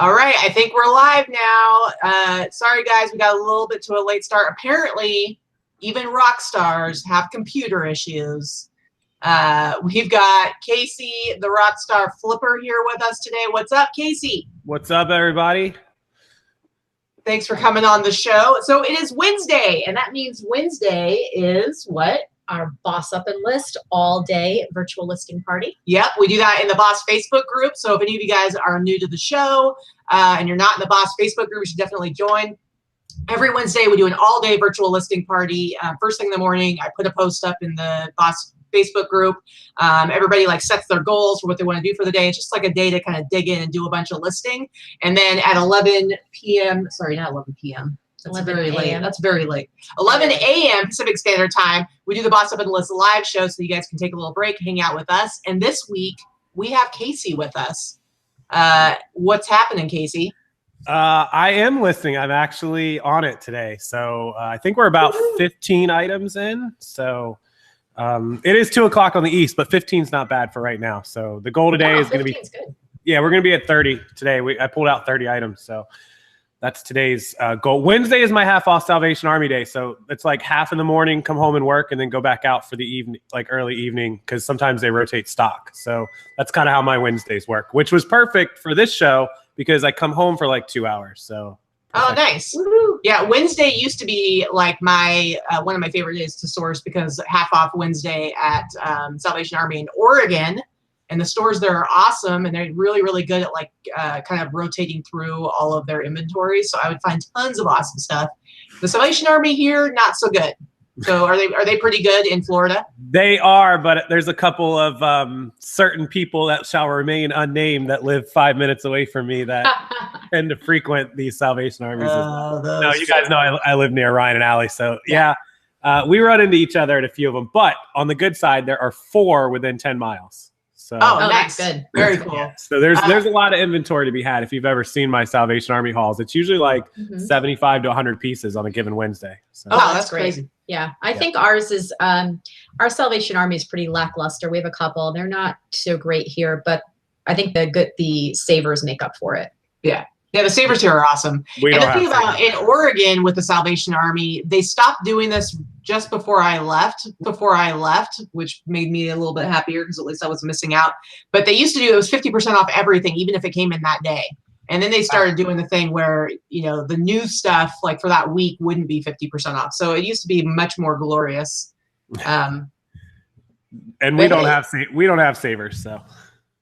All right, I think we're live now. Sorry, guys, we got a little bit to a late start. Apparently, even rock stars have computer issues. We've got Casey, the Rockstar Flipper, here with us today. What's up, Casey? What's up, everybody? Thanks for coming on the show. So it is Wednesday, and that means Wednesday is what? Our Boss Up and List all day virtual listing party. Yep, we do that in the Boss Facebook group. So if any of you guys are new to the show and you're not in the Boss Facebook group, you should definitely join. Every Wednesday, we do an all-day virtual listing party. First thing in the morning, I put a post up in the Boss Facebook group. Everybody sets their goals for what they want to do for the day. It's just like a day to kind of dig in and do a bunch of listing. And then at 11 p.m., sorry, not 11 p.m. That's very late. That's very late. 11 a.m. Pacific Standard Time, we do the Boss Up and List live show so you guys can take a little break, hang out with us. And this week, we have Casey with us. What's happening, Casey? I am listing. I'm actually on it today. So I think we're about 15 items in. So it is 2 o'clock on the East, but 15 is not bad for right now. So the goal today is going to be, good. Yeah, we're going to be at 30 today. I pulled out 30 items. So that's today's goal. Wednesday is my half off Salvation Army day. So it's like half in the morning, come home and work, and then go back out for the evening, like early evening, because sometimes they rotate stock. So that's kind of how my Wednesdays work, which was perfect for this show because I come home for like 2 hours. So. Oh, nice. Woo-hoo. Yeah, Wednesday used to be like my one of my favorite days to source because half off Wednesday at Salvation Army in Oregon. And the stores there are awesome, and they're really, really good at kind of rotating through all of their inventory. So I would find tons of awesome stuff. The Salvation Army here, not so good. So are they pretty good in Florida? They are, but there's a couple of certain people that shall remain unnamed that live 5 minutes away from me that tend to frequent these Salvation Armies. No, you guys know I live near Ryan and Allie, so yeah. We run into each other at a few of them. But on the good side, there are 4 within 10 miles. So, nice. Good. Very cool. So there's a lot of inventory to be had. If you've ever seen my Salvation Army hauls, it's usually like 75 to 100 pieces on a given Wednesday. So. Oh, that's crazy. Yeah, I think ours is our Salvation Army is pretty lackluster. We have a couple. They're not so great here, but I think the savers make up for it. Yeah. Yeah, the savers here are awesome. And the thing about in Oregon with the Salvation Army, they stopped doing this just before I left, which made me a little bit happier because at least I was missing out. But they used to do, it was 50% off everything, even if it came in that day. And then they started doing the thing where, the new stuff, like for that week, wouldn't be 50% off. So it used to be much more glorious. And we don't have savers, so.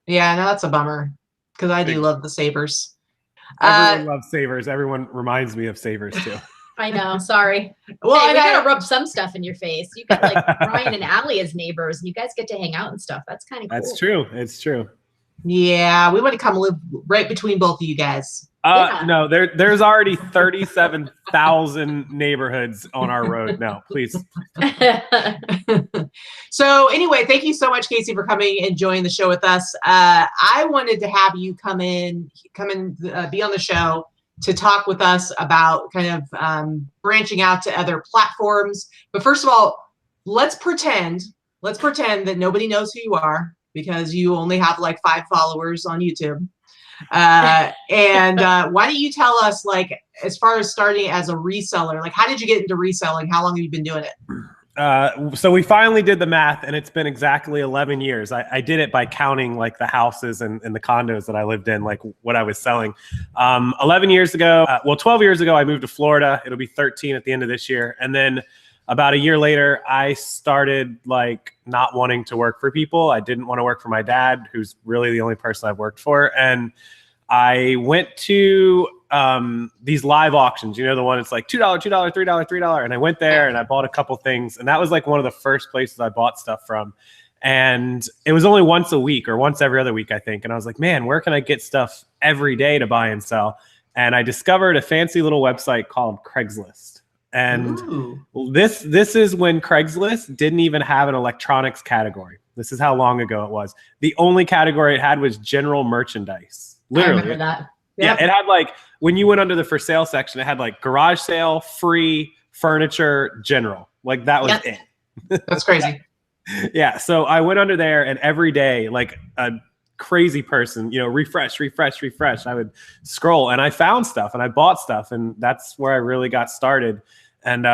Yeah, no, that's a bummer because I do love the savers. Everyone loves savers. Everyone reminds me of savers too. I know. Sorry. Well, hey, we gotta rub some stuff in your face. You got like Ryan and Allie as neighbors, and you guys get to hang out and stuff. That's kind of cool. That's true. It's true. Yeah, we want to come live right between both of you guys. No, there's already 37,000 neighborhoods on our road. No, please. So anyway, thank you so much, Casey, for coming and joining the show with us. I wanted to have you come in, be on the show to talk with us about kind of branching out to other platforms. But first of all, let's pretend that nobody knows who you are because you only have like 5 followers on YouTube. And why don't you tell us, as far as starting as a reseller, how did you get into reselling? How long have you been doing it? So we finally did the math, and it's been exactly 11 years. I did it by counting the houses and the condos that I lived in, what I was selling. 11 years ago, 12 years ago, I moved to Florida. It'll be 13 at the end of this year. And then about a year later, I started not wanting to work for people. I didn't want to work for my dad, who's really the only person I've worked for. And I went to these live auctions, the one it's like $2, $2, $3, $3. And I went there and I bought a couple things. And that was one of the first places I bought stuff from. And it was only once a week or once every other week, I think. And I was like, man, where can I get stuff every day to buy and sell? And I discovered a fancy little website called Craigslist. And this is when Craigslist didn't even have an electronics category. This is how long ago it was. The only category it had was general merchandise. Literally. I remember that. Yeah, it had when you went under the for sale section, it had garage sale, free, furniture, general. That was it. That's crazy. Yeah, so I went under there, and every day, crazy person, you know, refresh, refresh, refresh. I would scroll and I found stuff and I bought stuff, and that's where I really got started. And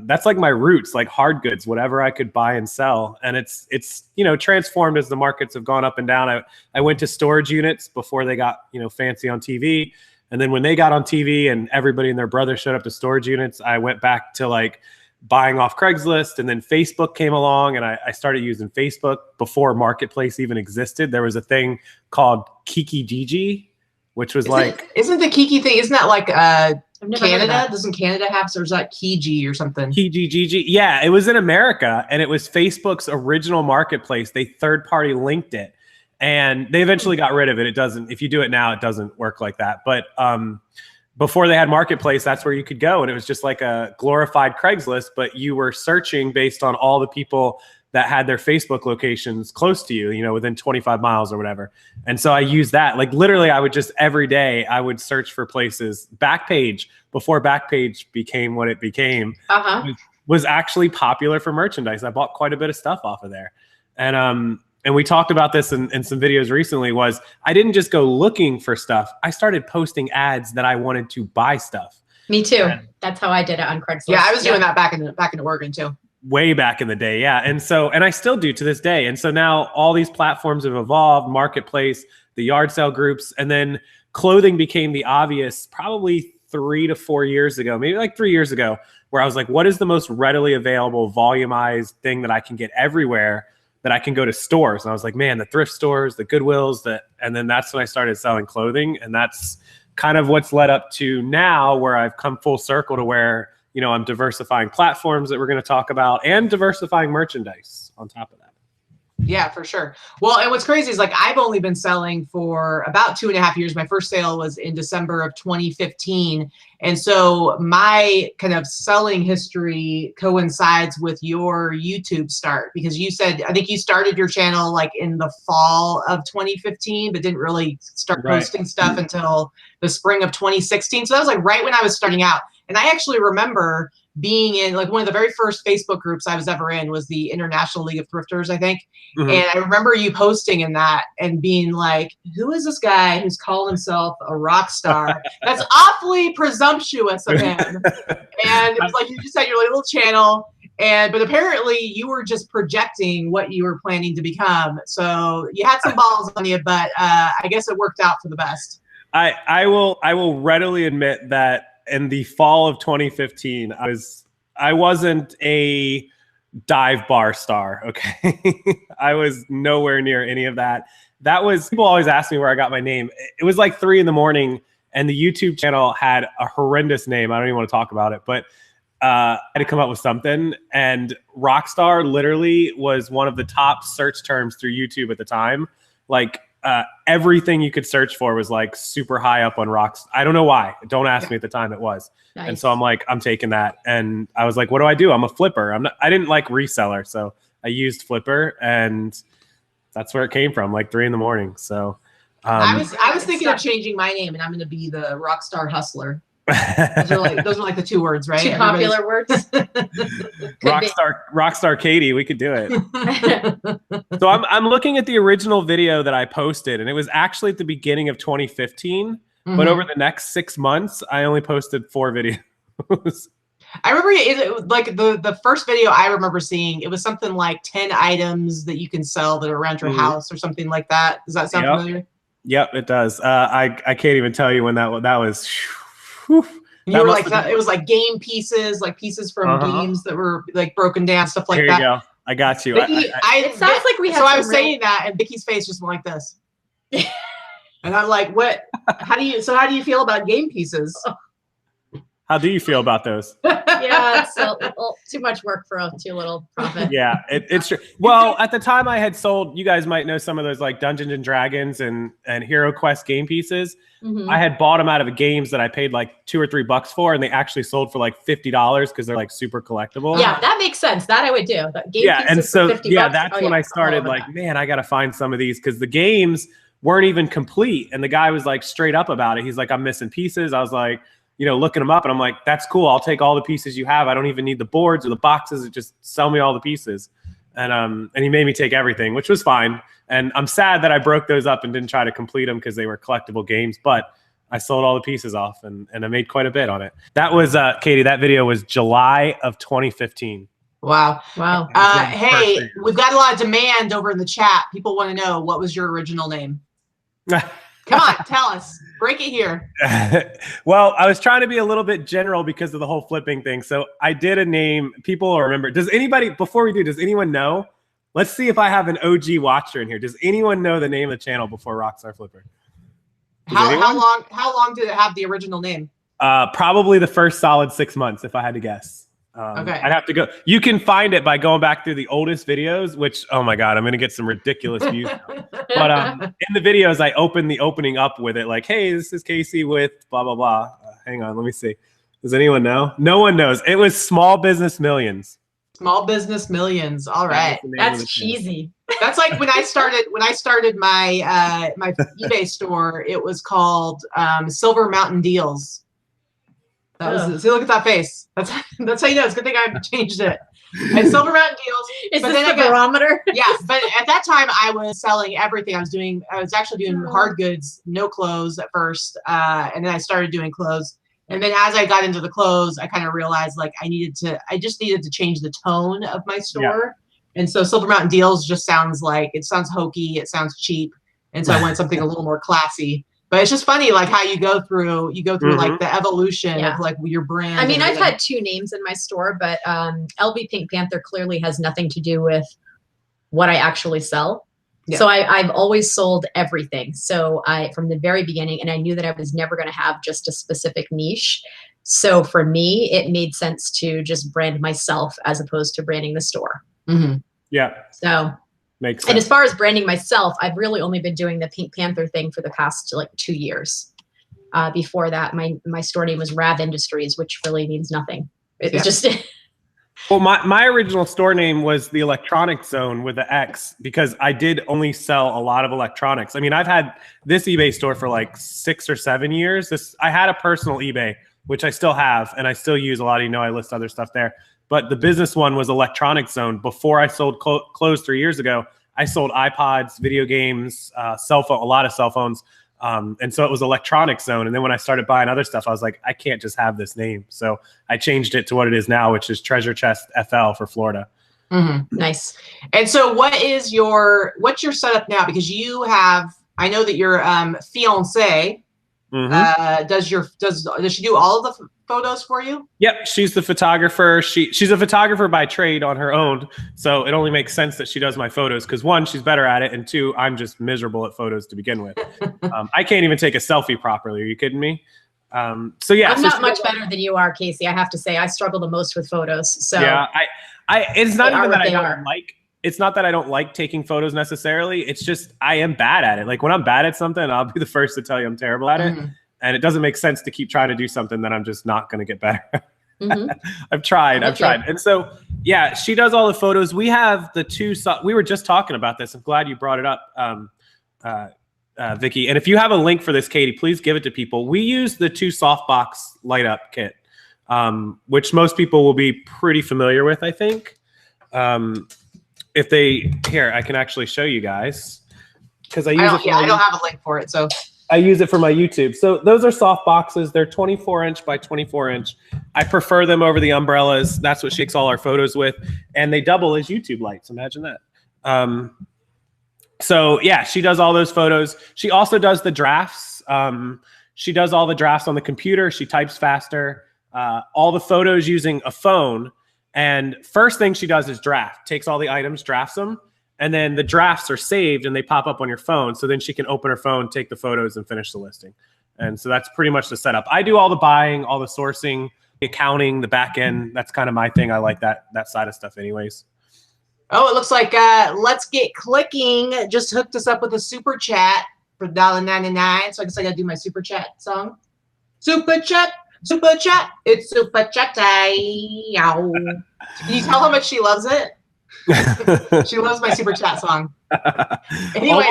that's like my roots, like hard goods, whatever I could buy and sell. And it's you know, transformed as the markets have gone up and down. I went to storage units before they got, you know, fancy on TV. And then when they got on TV and everybody and their brother showed up to storage units, I went back to like buying off Craigslist. And then Facebook came along, and I started using Facebook before Marketplace even existed. There was a thing called Kijiji, which was isn't the Kiki thing, isn't that like Canada? Doesn't Canada have, or is that Kijiji or something? Kijiji. Yeah, it was in America, and it was Facebook's original marketplace. They third-party linked it, and they eventually got rid of it. It doesn't, if you do it now, it doesn't work like that. But before they had Marketplace, that's where you could go, and it was just like a glorified Craigslist, but you were searching based on all the people that had their Facebook locations close to you, you know, within 25 miles or whatever. And so I used that. Like literally, I would just every day I would search for places. Backpage, before Backpage became what it became, was actually popular for merchandise. I bought quite a bit of stuff off of there. And we talked about this in some videos recently, was I didn't just go looking for stuff. I started posting ads that I wanted to buy stuff. Me too. And that's how I did it on Craigslist. Yeah, I was doing that back in Oregon too. Way back in the day, yeah. And I still do to this day. And so now all these platforms have evolved, Marketplace, the yard sale groups, and then clothing became the obvious probably 3 to 4 years ago, maybe like 3 years ago, where I was like, what is the most readily available, volumized thing that I can get everywhere, that I can go to stores? And I was like, man, the thrift stores, the Goodwills, and then that's when I started selling clothing. And that's kind of what's led up to now, where I've come full circle to where, you know, I'm diversifying platforms that we're going to talk about, and diversifying merchandise on top of that. Yeah, for sure. Well, and what's crazy is like I've only been selling for about 2.5 years. My first sale was in December of 2015. And so my kind of selling history coincides with your YouTube start, because you said, I think you started your channel like in the fall of 2015, but didn't really start posting stuff until the spring of 2016. So that was like right when I was starting out. And I actually remember being in like one of the very first Facebook groups I was ever in was the International League of Thrifters, I think. And I remember you posting in that and being like, who is this guy who's called himself a rock star? That's awfully presumptuous of him. And it was like, you just had your little channel, but apparently you were just projecting what you were planning to become. So you had some balls on you, but I guess it worked out for the best. I will readily admit that in the fall of 2015, I wasn't a dive bar star. Okay. I was nowhere near any of that. People always ask me where I got my name. It was like 3 a.m. and the YouTube channel had a horrendous name. I don't even want to talk about it, but I had to come up with something. And Rockstar literally was one of the top search terms through YouTube at the time. Like, everything you could search for was like super high up on rocks. I don't know why. Don't ask me at the time. It was. Nice. And so I'm like, I'm taking that. And I was like, what do? I'm a flipper. I didn't like reseller. So I used flipper, and that's where it came from, like 3 a.m. So I was thinking of changing my name, and I'm going to be the Rockstar Hustler. Those are like the 2 words, right? 2 popular words. Rockstar Katie, we could do it. So I'm looking at the original video that I posted, and it was actually at the beginning of 2015. But over the next 6 months, I only posted 4 videos. I remember like the first video I remember seeing, it was something like 10 items that you can sell that are around your house or something like that. Does that sound familiar? Yep, it does. I can't even tell you when that was. You were like it was like game pieces, like pieces from games that were like broken down, stuff like that. Here you go. I got you. Vicky, it sounds like we have. So I was saying that, and Vicky's face just went like this, and I'm like, "What? How do you feel about game pieces?" How do you feel about those? Yeah, it's too much work for too little profit. Yeah, it's true. Well, at the time I had sold, you guys might know some of those like Dungeons and Dragons and Hero Quest game pieces. I had bought them out of games that I paid like $2 or $3 for, and they actually sold for like $50 because they're like super collectible. Yeah, that makes sense. That I would do. And so that's when I started like, man, I got to find some of these, because the games weren't even complete. And the guy was like straight up about it. He's like, I'm missing pieces. I was like, looking them up, and I'm like, that's cool. I'll take all the pieces you have. I don't even need the boards or the boxes. Just sell me all the pieces. and he made me take everything, which was fine. And I'm sad that I broke those up and didn't try to complete them because they were collectible games, but I sold all the pieces off and I made quite a bit on it. That was, Katie, that video was July of 2015. Wow. Wow. Hey, we've got a lot of demand over in the chat. People want to know, what was your original name? Come on, tell us. Break it here. Well, I was trying to be a little bit general because of the whole flipping thing. So I did a name. People will remember. Does anybody, before we do, does anyone know? Let's see if I have an OG watcher in here. Does anyone know the name of the channel before Rockstar Flipper? How long did it have the original name? Probably the first solid 6 months, if I had to guess. Okay. I'd have to go. You can find it by going back through the oldest videos, which, oh my God, I'm going to get some ridiculous views now. But in the videos, I opened the opening up with it like, hey, this is Casey with blah, blah, blah. Hang on, let me see. Does anyone know? No one knows. It was Small Business Millions. Small Business Millions. All right. That's cheesy. That's like when I started my my eBay store, it was called Silver Mountain Deals. That was, see, look at that face. That's how you know. It's a good thing I changed it. And Silver Mountain Deals. Is this the barometer? Yeah, but at that time I was selling everything. I was actually doing hard goods, no clothes at first, and then I started doing clothes. And then as I got into the clothes, I kind of realized like I just needed to change the tone of my store. Yeah. And so Silver Mountain Deals just sounds hokey, it sounds cheap, and so I wanted something a little more classy. But it's just funny, like how you go through like the evolution of like your brand. I mean, I've had 2 names in my store, but LV Pink Panther clearly has nothing to do with what I actually sell. Yeah. So I've always sold everything. So from the very beginning, and I knew that I was never going to have just a specific niche. So for me, it made sense to just brand myself as opposed to branding the store. Mm-hmm. Yeah. So. Makes sense. And as far as branding myself, I've really only been doing the Pink Panther thing for the past like 2 years. Before that, my store name was Rav Industries, which really means nothing. It's just. Well, my original store name was the Electronics Zone with the X because I did only sell a lot of electronics. I mean, I've had this eBay store for like 6 or 7 years. I had a personal eBay, which I still have, and I still use a lot. You know, I list other stuff there. But the business one was Electronics Zone. Before I sold clothes 3 years ago, I sold iPods, video games, a lot of cell phones. And so it was Electronics Zone. And then when I started buying other stuff, I was like, I can't just have this name. So I changed it to what it is now, which is Treasure Chest FL for Florida. Mm-hmm. Nice. And so what's your setup now? Because I know that your fiance, does she do all of the photos for you? Yep, she's the photographer. She's a photographer by trade on her own, so it only makes sense that she does my photos because 1, she's better at it, and 2, I'm just miserable at photos to begin with. I can't even take a selfie properly. Are you kidding me? So yeah, I'm not much better than you are, Casey. I have to say, I struggle the most with photos. So yeah, it's not even that I don't like. It's not that I don't like taking photos necessarily. It's just I am bad at it. Like when I'm bad at something, I'll be the first to tell you I'm terrible at it. And it doesn't make sense to keep trying to do something that I'm just not going to get better. I've tried. And so, yeah, she does all the photos. We have the 2, we were just talking about this. I'm glad you brought it up, Vicky. And if you have a link for this, Katie, please give it to people. We use the 2 softbox light up kit, which most people will be pretty familiar with, I think. Here, I can actually show you guys because I use it. I don't have a link for it, so I use it for my YouTube. So those are soft boxes. They're 24 inch by 24 inch. I prefer them over the umbrellas. That's what she takes all our photos with, and they double as YouTube lights. Imagine that. So yeah, she does all those photos. She also does the drafts. She does all the drafts on the computer. She types faster. All the photos using a phone. And first thing she does is draft, takes all the items, drafts them, and then the drafts are saved and they pop up on your phone. So then she can open her phone, take the photos, and finish the listing. And so that's pretty much the setup. I do all the buying, all the sourcing, the accounting, the back end. That's kind of my thing. I like that side of stuff anyways. Oh, it looks like Let's Get Clicking just hooked us up with a super chat for $1.99. So I guess I got to do my super chat song. Super chat. Super chat. It's super chat day. Can you tell how much she loves it? She loves my super chat song. Anyway,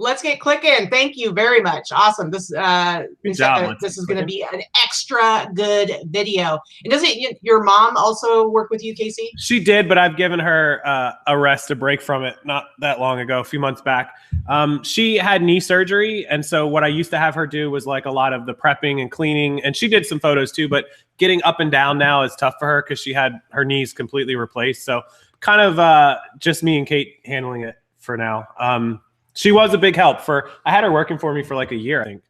Let's get clicking. Thank you very much. Awesome. This this is going to be an extra good video. And doesn't your mom also work with you, Casey? She did, but I've given her a rest, a break from it not that long ago, a few months back. She had knee surgery. And so what I used to have her do was like a lot of the prepping and cleaning. And she did some photos too, but getting up and down now is tough for her because she had her knees completely replaced. So kind of just me and Kate handling it for now. She was a big help I had her working for me for like a year, I think.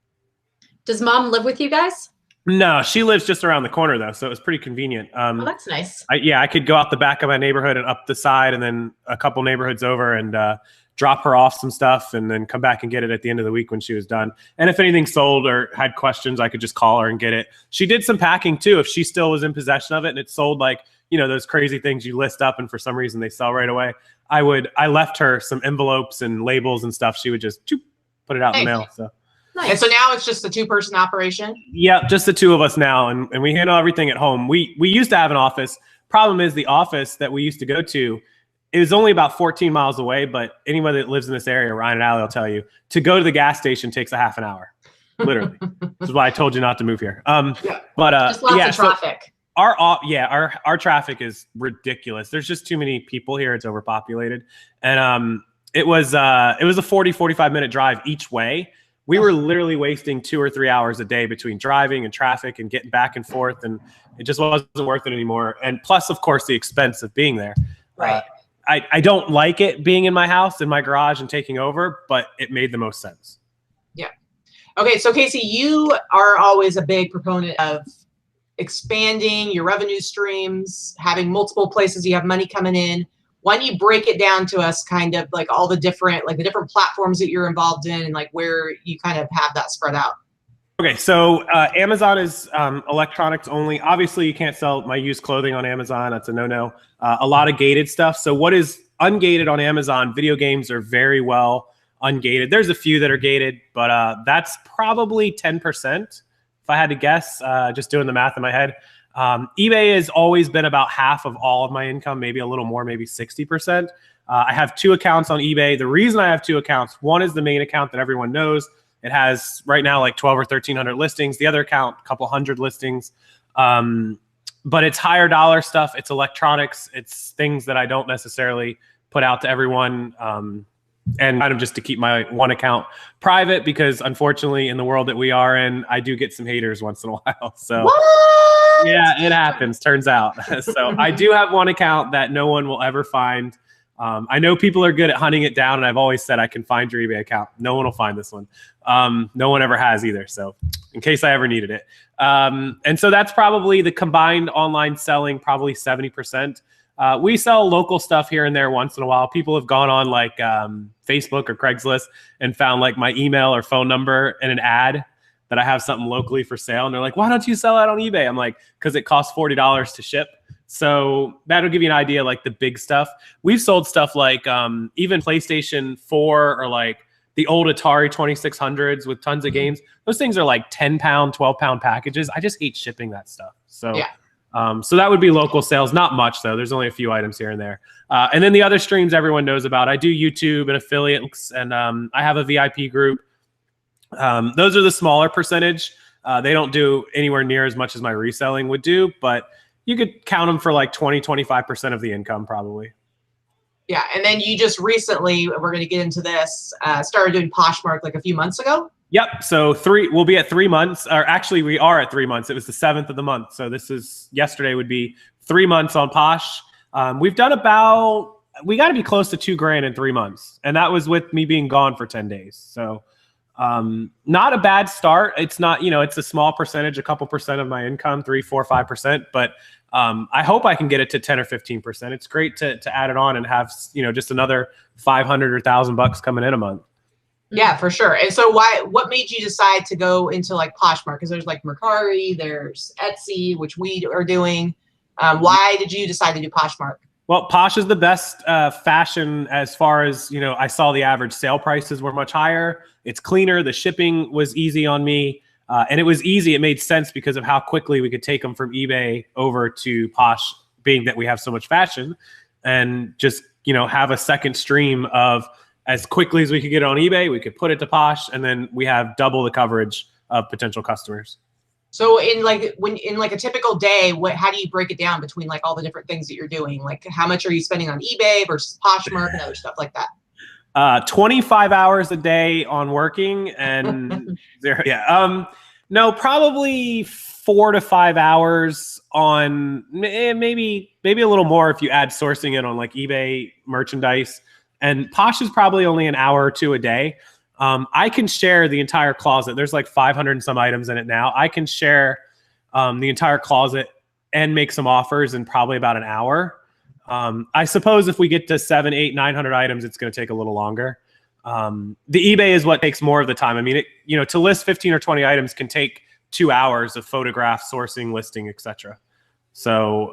Does mom live with you guys? No, she lives just around the corner though. So it was pretty convenient. Oh, that's nice. I could go out the back of my neighborhood and up the side and then a couple neighborhoods over and drop her off some stuff and then come back and get it at the end of the week when she was done. And if anything sold or had questions, I could just call her and get it. She did some packing too. If she still was in possession of it and it sold like, those crazy things you list up and for some reason they sell right away. I left her some envelopes and labels and stuff. She would just put it out in the mail. So. Nice. And so now it's just a 2-person operation? Yeah, just the 2 of us now. And we handle everything at home. We used to have an office. Problem is the office that we used to go to, it was only about 14 miles away. But anybody that lives in this area, Ryan and Allie will tell you, to go to the gas station takes a half an hour. Literally. This is why I told you not to move here. But just lots of traffic. So, our traffic is ridiculous. There's just too many people here. It's overpopulated. And it was a 45 minute drive each way. We were literally wasting 2 or 3 hours a day between driving and traffic and getting back and forth. And it just wasn't worth it anymore. And plus, of course, the expense of being there. Right. I don't like it being in my house, in my garage and taking over, but it made the most sense. Yeah. Okay. So Casey, you are always a big proponent of expanding your revenue streams, having multiple places you have money coming in. Why don't you break it down to us, kind of like all the different platforms that you're involved in and like where you kind of have that spread out? Okay, so Amazon is electronics only. Obviously, you can't sell my used clothing on Amazon. That's a no-no. A lot of gated stuff. So what is ungated on Amazon? Video games are very well ungated. There's a few that are gated, but that's probably 10%. If I had to guess, just doing the math in my head. eBay has always been about half of all of my income, maybe a little more, maybe 60%. I have 2 accounts on eBay. The reason I have 2 accounts, one is the main account that everyone knows. It has right now like 12 or 1,300 listings. The other account, a couple hundred listings. But it's higher dollar stuff. It's electronics. It's things that I don't necessarily put out to everyone. And kind of just to keep my one account private, because unfortunately in the world that we are in, I do get some haters once in a while. So what? Yeah, it happens, turns out. So I do have one account that no one will ever find. I know people are good at hunting it down, and I've always said I can find your eBay account. No one will find this one. No one ever has either. So in case I ever needed it. And so that's probably the combined online selling, probably 70%. We sell local stuff here and there once in a while. People have gone on like Facebook or Craigslist and found like my email or phone number in an ad that I have something locally for sale. And they're like, why don't you sell that on eBay? I'm like, because it costs $40 to ship. So that'll give you an idea, like the big stuff. We've sold stuff like even PlayStation 4 or like the old Atari 2600s with tons of games. Those things are like 10 pound, 12 pound packages. I just hate shipping that stuff. So yeah. So that would be local sales. Not much though. There's only a few items here and there. And then the other streams everyone knows about. I do YouTube and affiliates, and I have a VIP group. Those are the smaller percentage. They don't do anywhere near as much as my reselling would do, but you could count them for like 20, 25% of the income probably. Yeah. And then you just recently, we're going to get into this, started doing Poshmark like a few months ago. Yep. So we'll be at 3 months, or actually we are at 3 months. It was the 7th of the month. So yesterday would be 3 months on Posh. We've done we got to be close to $2,000 in 3 months. And that was with me being gone for 10 days. So not a bad start. It's not, it's a small percentage, a couple percent of my income, 3, 4, 5%, but I hope I can get it to 10 or 15%. It's great to add it on and have, just another 500 or $1,000 coming in a month. Yeah, for sure. And so what made you decide to go into like Poshmark? Because there's like Mercari, there's Etsy, which we are doing. Why did you decide to do Poshmark? Well, Posh is the best fashion as far as, I saw the average sale prices were much higher. It's cleaner. The shipping was easy on me. And it was easy. It made sense because of how quickly we could take them from eBay over to Posh, being that we have so much fashion, and just, have a second stream of as quickly as we could get it on eBay, we could put it to Posh, and then we have double the coverage of potential customers. So in like a typical day, how do you break it down between like all the different things that you're doing? Like how much are you spending on eBay versus Poshmark and other stuff like that? 25 hours a day on working and zero. Yeah. No, probably 4 to 5 hours on maybe a little more if you add sourcing in on like eBay merchandise. And Posh is probably only an hour or two a day. I can share the entire closet. There's like 500 and some items in it now. I can share the entire closet and make some offers in probably about an hour. I suppose if we get to 700, 800, 900 items, it's going to take a little longer. The eBay is what takes more of the time. I mean, to list 15 or 20 items can take 2 hours of photograph, sourcing, listing, etc. So,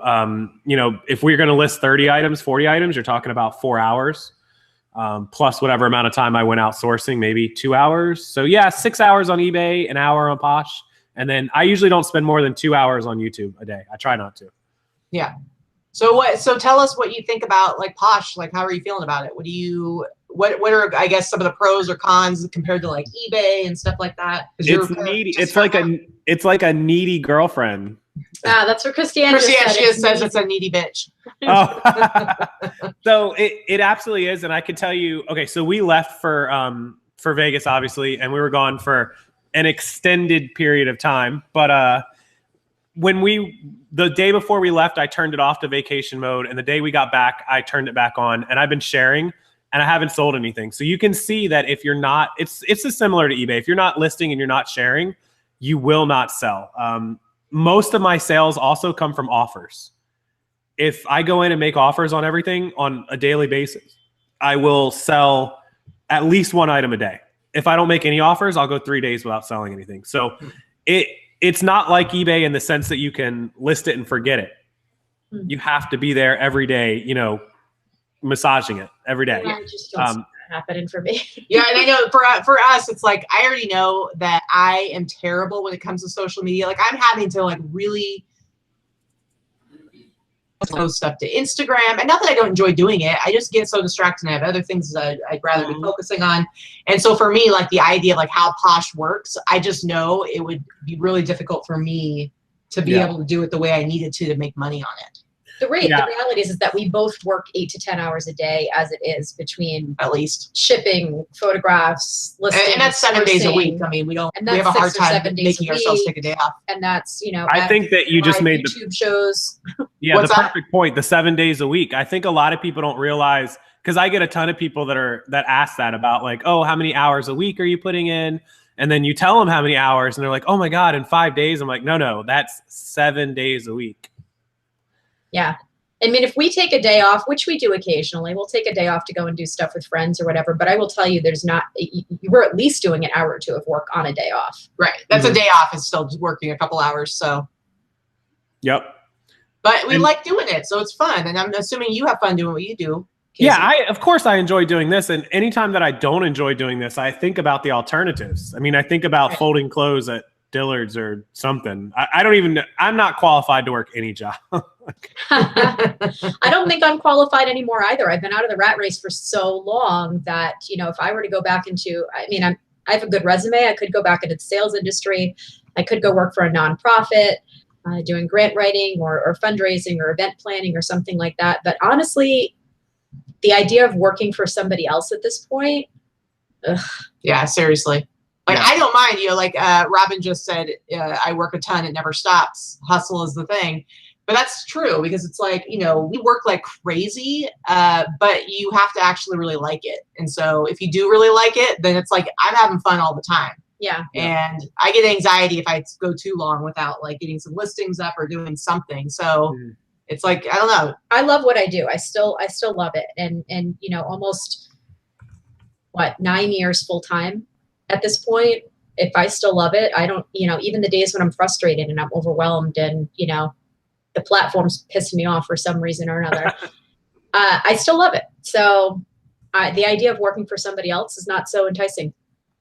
if we're going to list 30 items, 40 items, you're talking about 4 hours. Plus whatever amount of time I went out sourcing, maybe 2 hours. So yeah, 6 hours on eBay, an hour on Posh. And then I usually don't spend more than 2 hours on YouTube a day. I try not to. Yeah. So tell us what you think about like Posh, like how are you feeling about it? What are, I guess, some of the pros or cons compared to like eBay and stuff like that? It's needy. It's like a needy girlfriend. That's what Christiane says it's a needy bitch. Oh. So it absolutely is. And I can tell you, okay, so we left for Vegas, obviously, and we were gone for an extended period of time. But the day before we left, I turned it off to vacation mode. And the day we got back, I turned it back on, and I've been sharing and I haven't sold anything. So you can see that if you're not, it's similar to eBay. If you're not listing and you're not sharing, you will not sell. Most of my sales also come from offers. If I go in and make offers on everything on a daily basis, I will sell at least one item a day. If I don't make any offers, I'll go 3 days without selling anything. So it's not like eBay in the sense that you can list it and forget it. You have to be there every day, massaging it every day. I just don't see that happening for me. Yeah, and I know for us, it's like I already know that I am terrible when it comes to social media. Like I'm having to like really post stuff to Instagram, and not that I don't enjoy doing it. I just get so distracted, and I have other things that I'd rather be focusing on. And so for me, like the idea of like how Posh works, I just know it would be really difficult for me to be able to do it the way I needed to make money on it. The reality is that we both work 8 to 10 hours a day as it is, between at least shipping, photographs, listing, and that's 7 days a week. I mean, we have a hard time making ourselves take a day off. And that's, I think that you just made YouTube shows. Yeah, the perfect point. The 7 days a week. I think a lot of people don't realize, because I get a ton of people that ask that about like, oh, how many hours a week are you putting in? And then you tell them how many hours, and they're like, oh my God, in 5 days. I'm like, no, that's 7 days a week. Yeah. I mean, if we take a day off, which we do occasionally, we'll take a day off to go and do stuff with friends or whatever. But I will tell you, we're at least doing an hour or two of work on a day off. Right. That's a day off is still working a couple hours. So. Yep. But we like doing it. So it's fun. And I'm assuming you have fun doing what you do. Casey. Yeah, of course I enjoy doing this. And anytime that I don't enjoy doing this, I think about the alternatives. I mean, I think about folding clothes at Dillard's or something. I'm not qualified to work any job. I don't think I'm qualified anymore either. I've been out of the rat race for so long that, if I were to go back into, I have a good resume. I could go back into the sales industry. I could go work for a nonprofit, doing grant writing or fundraising or event planning or something like that. But honestly, the idea of working for somebody else at this point. Ugh. Yeah, seriously. Like, I don't mind, like Robin just said, I work a ton. It never stops. Hustle is the thing. But that's true, because it's like, we work like crazy, but you have to actually really like it. And so if you do really like it, then it's like, I'm having fun all the time. Yeah. And I get anxiety if I go too long without like getting some listings up or doing something. So it's like, I don't know. I love what I do. I still love it. And almost 9 years full time at this point. If I still love it, I don't, even the days when I'm frustrated and I'm overwhelmed and, the platform's pissing me off for some reason or another, I still love it. So the idea of working for somebody else is not so enticing.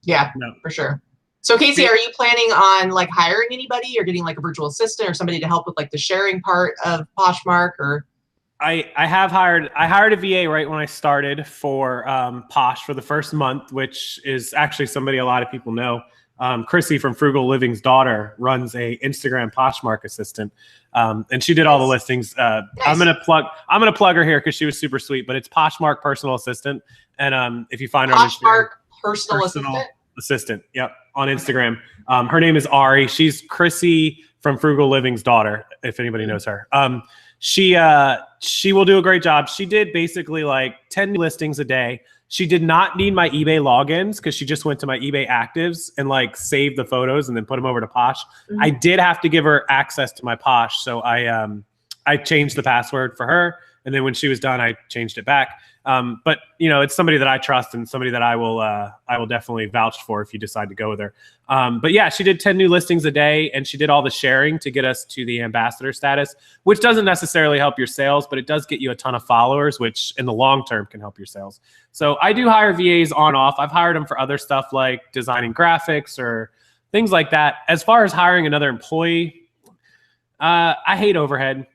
Yeah, no, for sure. So Casey, are you planning on like hiring anybody or getting like a virtual assistant or somebody to help with like the sharing part of Poshmark or? I hired a VA right when I started for Posh for the first month, which is actually somebody a lot of people know. Chrissy from Frugal Living's daughter runs a Instagram Poshmark assistant, and she did all the listings. Nice. I'm gonna plug her here because she was super sweet. But it's Poshmark personal assistant, and if you find her on Instagram, personal assistant, yep, on Instagram. Her name is Ari. She's Chrissy from Frugal Living's daughter. If anybody knows her, she will do a great job. She did basically like 10 listings a day. She did not need my eBay logins because she just went to my eBay actives and like saved the photos and then put them over to Posh. Mm-hmm. I did have to give her access to my Posh, so I changed the password for her, and then when she was done, I changed it back. But you know, it's somebody that I trust and somebody that I will definitely vouch for if you decide to go with her. But yeah, she did 10 new listings a day, and she did all the sharing to get us to the ambassador status, which doesn't necessarily help your sales, but it does get you a ton of followers, which in the long term can help your sales. So I do hire VAs on and off. I've hired them for other stuff like designing graphics or things like that. As far as hiring another employee, I hate overhead.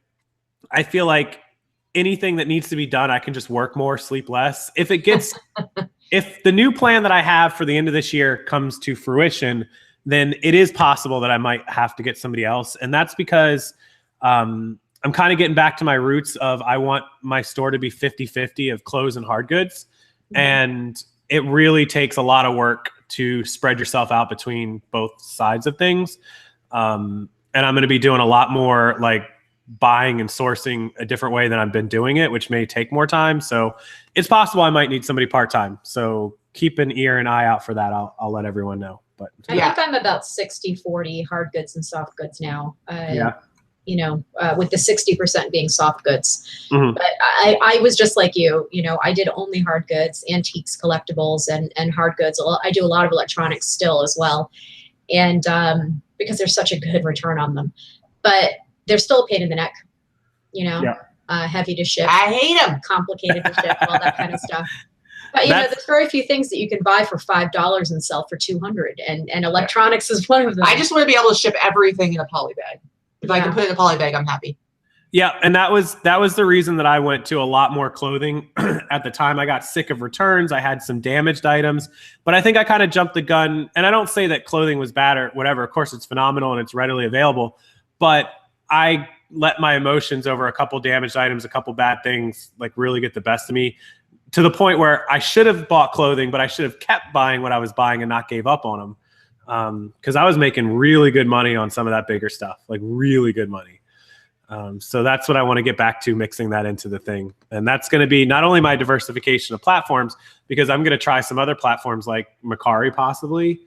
I feel like anything that needs to be done, I can just work more, sleep less. If it gets, if the new plan that I have for the end of this year comes to fruition, then it is possible that I might have to get somebody else. And that's because I'm kind of getting back to my roots of I want my store to be 50-50 of clothes and hard goods. And it really takes a lot of work to spread yourself out between both sides of things. And I'm going to be doing a lot more like buying and sourcing a different way than I've been doing it, which may take more time. So it's possible I might need somebody part-time. So keep an ear and eye out for that. I'll let everyone know. But I think I'm about 60-40 hard goods and soft goods now. You know, with the 60% being soft goods. Mm-hmm. But I was just like you know, I did only hard goods, antiques, collectibles, and hard goods. I do a lot of electronics still as well. And because there's such a good return on them, but they're still a pain in the neck, you know, heavy to ship. I hate them. Complicated to ship, all that kind of stuff. But you know, there's very few things that you can buy for $5 and sell for $200, and electronics is one of them. I just want to be able to ship everything in a poly bag. If I can put it in a poly bag, I'm happy. Yeah, and that was the reason that I went to a lot more clothing at the time. I got sick of returns. I had some damaged items, but I think I kind of jumped the gun. And I don't say that clothing was bad or whatever. Of course, it's phenomenal and it's readily available, but I let my emotions over a couple damaged items, a couple bad things, like really get the best of me, to the point where I should have bought clothing, but I should have kept buying what I was buying and not gave up on them. Because I was making really good money on some of that bigger stuff, like really good money. So that's what I want to get back to, mixing that into the thing. And that's going to be not only my diversification of platforms, because I'm going to try some other platforms like Mercari possibly.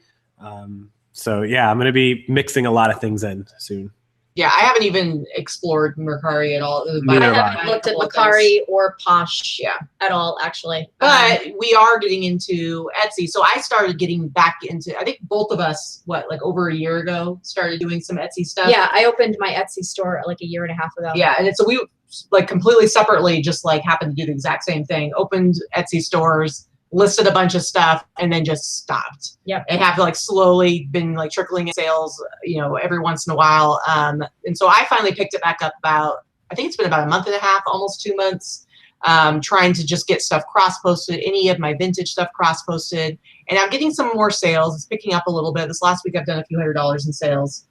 So yeah, I'm going to be mixing a lot of things in soon. Yeah, I haven't even explored Mercari at all. I haven't looked at Mercari or Posh at all, actually. But we are getting into Etsy. So I started getting back into, I think both of us, like over a year ago, started doing some Etsy stuff. Yeah, I opened my Etsy store like a year and a half ago. Yeah, and so we like completely separately just like happened to do the exact same thing. Opened Etsy stores, listed a bunch of stuff, and then just stopped. Yep. And have like slowly been like trickling in sales, you know, every once in a while. And so I finally picked it back up I think it's been about a month and a half, almost 2 months, trying to just get stuff cross-posted, any of my vintage stuff cross-posted. And I'm getting some more sales. It's picking up a little bit. This last week I've done a few $100s in sales.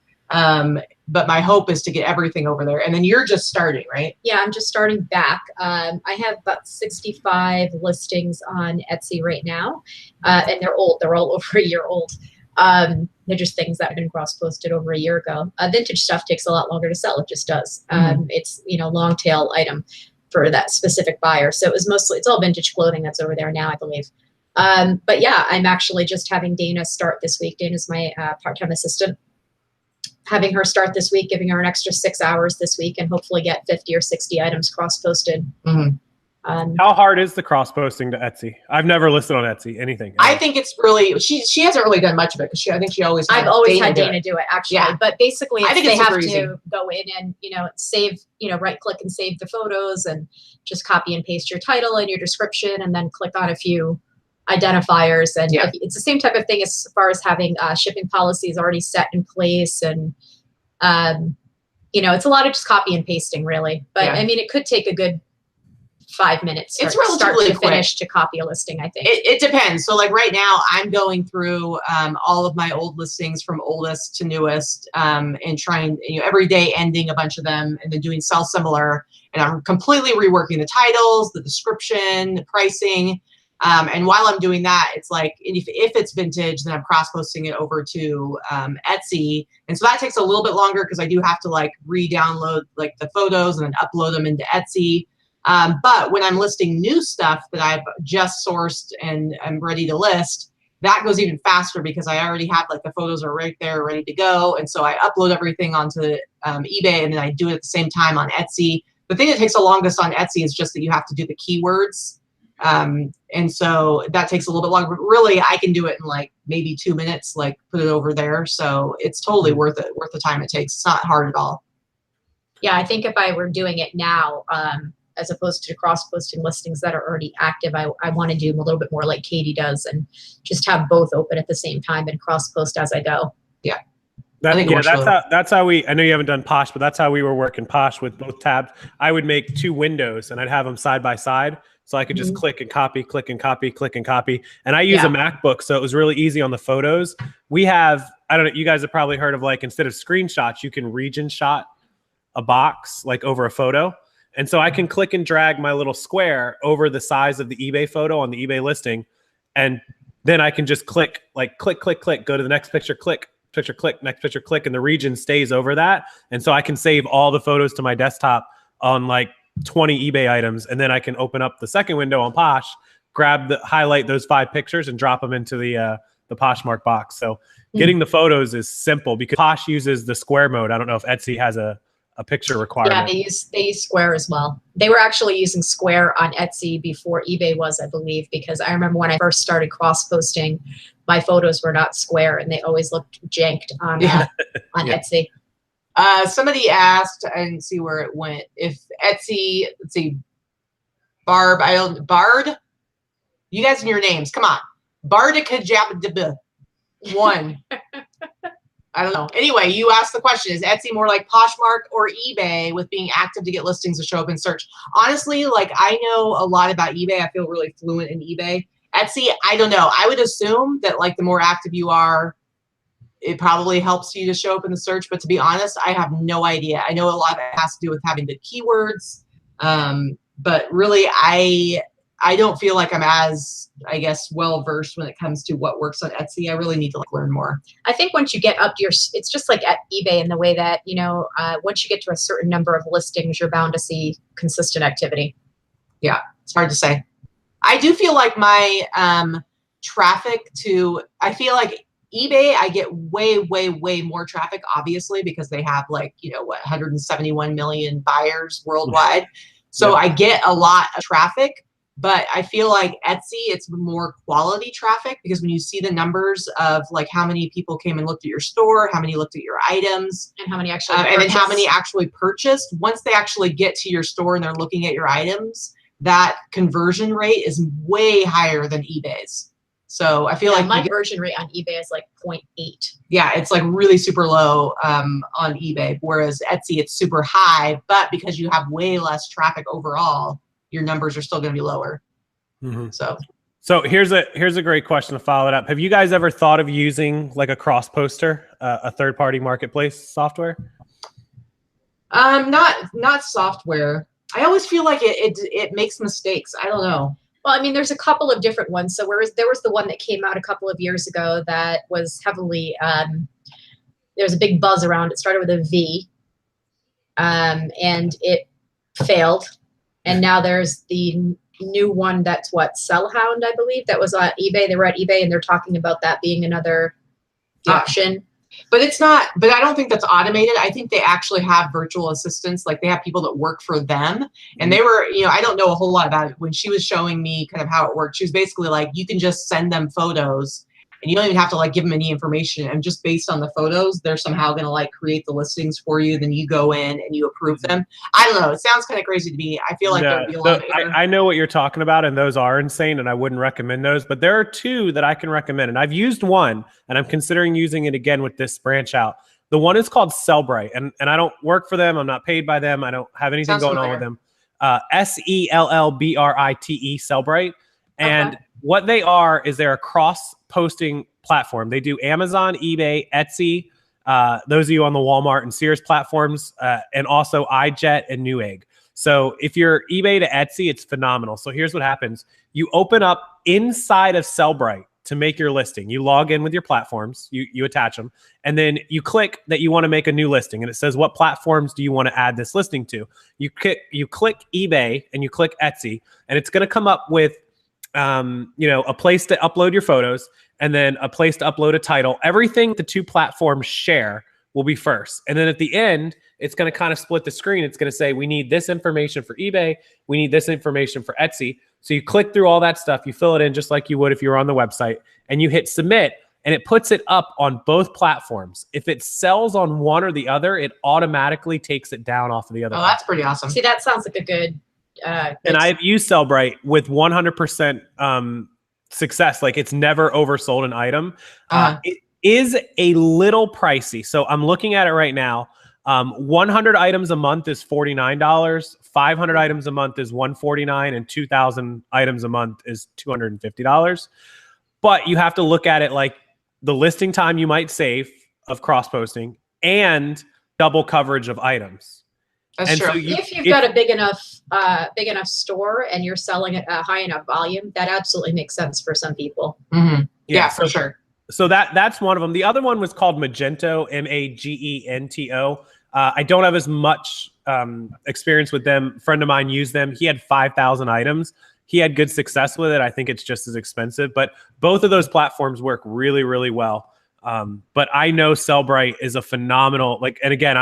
But my hope is to get everything over there. And then you're just starting, right? Yeah, I'm just starting back. I have about 65 listings on Etsy right now. And they're old. They're all over a year old. They're just things that have been cross-posted over a year ago. Vintage stuff takes a lot longer to sell. It just does. It's, you know, long tail item for that specific buyer. So it's all vintage clothing that's over there now, I believe. But yeah, I'm actually just having Dana start this week. Dana's my part-time assistant. Having her start this week, giving her an extra 6 hours this week, and hopefully get 50 or 60 items cross-posted. Mm-hmm. How hard is the cross-posting to Etsy? I've never listed on Etsy anything. I think it's really, she hasn't really done much of it because I think she always I've always had Dana do it actually. Yeah. But basically I think they it's have easy. to go in and, you know, save, you know, right click and save the photos and just copy and paste your title and your description and then click on a few identifiers. And it's the same type of thing as far as having shipping policies already set in place. And, you know, it's a lot of just copy and pasting really. But I mean, it could take a good 5 minutes. It's start relatively to quick. Finish to copy a listing, I think. It depends. So like right now I'm going through all of my old listings from oldest to newest and trying, every day ending a bunch of them and then doing sell similar. And I'm completely reworking the titles, the description, the pricing. And while I'm doing that, it's like, if it's vintage, then I'm cross-posting it over to Etsy. And so that takes a little bit longer because I do have to like re-download like the photos and then upload them into Etsy. But when I'm listing new stuff that I've just sourced and I'm ready to list, that goes even faster because I already have like the photos are right there ready to go. And so I upload everything onto eBay and then I do it at the same time on Etsy. The thing that takes the longest on Etsy is just that you have to do the keywords. And so that takes a little bit longer, but really I can do it in like maybe 2 minutes, like put it over there. So it's totally worth it, worth the time it takes. It's not hard at all. Yeah, I think if I were doing it now, as opposed to cross-posting listings that are already active, I want to do a little bit more like Katie does and just have both open at the same time and cross-post as I go. Yeah. That's how we, I know you haven't done Posh, but that's how we were working Posh with both tabs. I would make 2 windows and I'd have them side by side. So I could just click and copy, click and copy, click and copy. And I use a MacBook, so it was really easy on the photos. We have, I don't know, you guys have probably heard of like, instead of screenshots, you can region shot a box like over a photo. And so I can click and drag my little square over the size of the eBay photo on the eBay listing. And then I can just click, click, go to the next picture, click, next picture, click, and the region stays over that. And so I can save all the photos to my desktop on like 20 eBay items. And then I can open up the second window on Posh, highlight those 5 pictures and drop them into the Poshmark box. So getting the photos is simple because Posh uses the square mode. I don't know if Etsy has a picture requirement. Yeah, they use Square as well. They were actually using Square on Etsy before eBay was, I believe, because I remember when I first started cross-posting, my photos were not Square and they always looked janked on Etsy. Somebody asked, I didn't see where it went, if Etsy, let's see, Bard, you guys and your names, come on. Bardicajabdib, 1. I don't know. Anyway, you asked the question, is Etsy more like Poshmark or eBay with being active to get listings to show up in search? Honestly, like I know a lot about eBay. I feel really fluent in eBay. Etsy, I don't know. I would assume that like the more active you are, it probably helps you to show up in the search. But to be honest, I have no idea. I know a lot of it has to do with having the keywords. But really, I don't feel like I'm as, I guess, well-versed when it comes to what works on Etsy. I really need to like learn more. I think once you get up to it's just like at eBay in the way that, once you get to a certain number of listings, you're bound to see consistent activity. Yeah, it's hard to say. I do feel like my traffic I feel like eBay, I get way, way, way more traffic, obviously, because they have like, 171 million buyers worldwide. So I get a lot of traffic. But I feel like Etsy, it's more quality traffic because when you see the numbers of like how many people came and looked at your store, how many looked at your items, and how many actually and then how many actually purchased, once they actually get to your store and they're looking at your items, that conversion rate is way higher than eBay's. So I feel like my conversion rate on eBay is like 0.8. Yeah, it's like really super low on eBay, whereas Etsy, it's super high, but because you have way less traffic overall, your numbers are still going to be lower. So here's a great question to follow it up. Have you guys ever thought of using like a cross poster, a third-party marketplace software? Not software. I always feel like it makes mistakes. I don't know. Well, I mean, there's a couple of different ones. So there was the one that came out a couple of years ago that was heavily, there was a big buzz around. It started with a V, and it failed. And now there's the new one that's Sellhound, I believe, that was on eBay. They were at eBay and they're talking about that being another option. But it's not, but I don't think that's automated. I think they actually have virtual assistants. Like they have people that work for them. And they were, I don't know a whole lot about it. When she was showing me kind of how it worked, she was basically like, you can just send them photos and you don't even have to like give them any information. And just based on the photos, they're somehow going to like create the listings for you. Then you go in and you approve them. I don't know. It sounds kind of crazy to me. I feel like there'd be a lot of I know what you're talking about, and those are insane, and I wouldn't recommend those. But there are 2 that I can recommend, and I've used one, and I'm considering using it again with this branch out. The one is called Sellbrite, and I don't work for them. I'm not paid by them. I don't have anything going on with them. Sellbrite. And what they are is they're a cross-posting platform. They do Amazon, eBay, Etsy, those of you on the Walmart and Sears platforms, and also iJet and Newegg. So if you're eBay to Etsy, it's phenomenal. So here's what happens. You open up inside of Sellbrite to make your listing. You log in with your platforms, you attach them, and then you click that you want to make a new listing. And it says, what platforms do you want to add this listing to? You click eBay and you click Etsy, and it's going to come up with a place to upload your photos and then a place to upload a title. Everything the two platforms share will be first. And then at the end, it's going to kind of split the screen. It's going to say, we need this information for eBay. We need this information for Etsy. So you click through all that stuff. You fill it in just like you would if you were on the website, and you hit submit, and it puts it up on both platforms. If it sells on one or the other, it automatically takes it down off of the other. Oh, that's pretty awesome. See, that sounds like a good. And I've used Sellbrite with 100% success. Like, it's never oversold an item. It is a little pricey. So I'm looking at it right now. 100 items a month is $49. 500 items a month is $149, and 2,000 items a month is $250. But you have to look at it like the listing time you might save of cross posting and double coverage of items. That's true. So if you've got a big enough store and you're selling at a high enough volume, that absolutely makes sense for some people. Mm-hmm. Yeah, for sure. So that's one of them. The other one was called Magento, Magento. I don't have as much experience with them. A friend of mine used them. He had 5,000 items. He had good success with it. I think it's just as expensive, but both of those platforms work really, really well. But I know Sellbrite is a phenomenal, and again,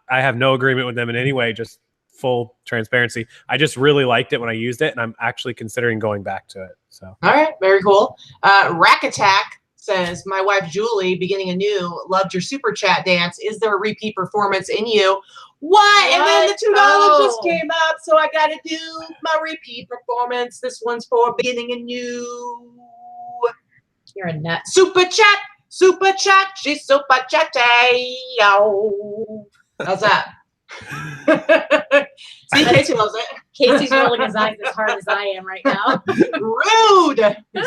I have no agreement with them in any way, just full transparency. I just really liked it when I used it, and I'm actually considering going back to it. So, all right, very cool. Rack Attack says, my wife Julie, beginning anew, loved your super chat dance. Is there a repeat performance in you? What? And then the $2 just came up, so I got to do my repeat performance. This one's for beginning anew. You're a nut. Super chat, she's super chatty. Yo. How's that? See, Casey loves it. Casey's rolling his eyes as hard as I am right now. Rude.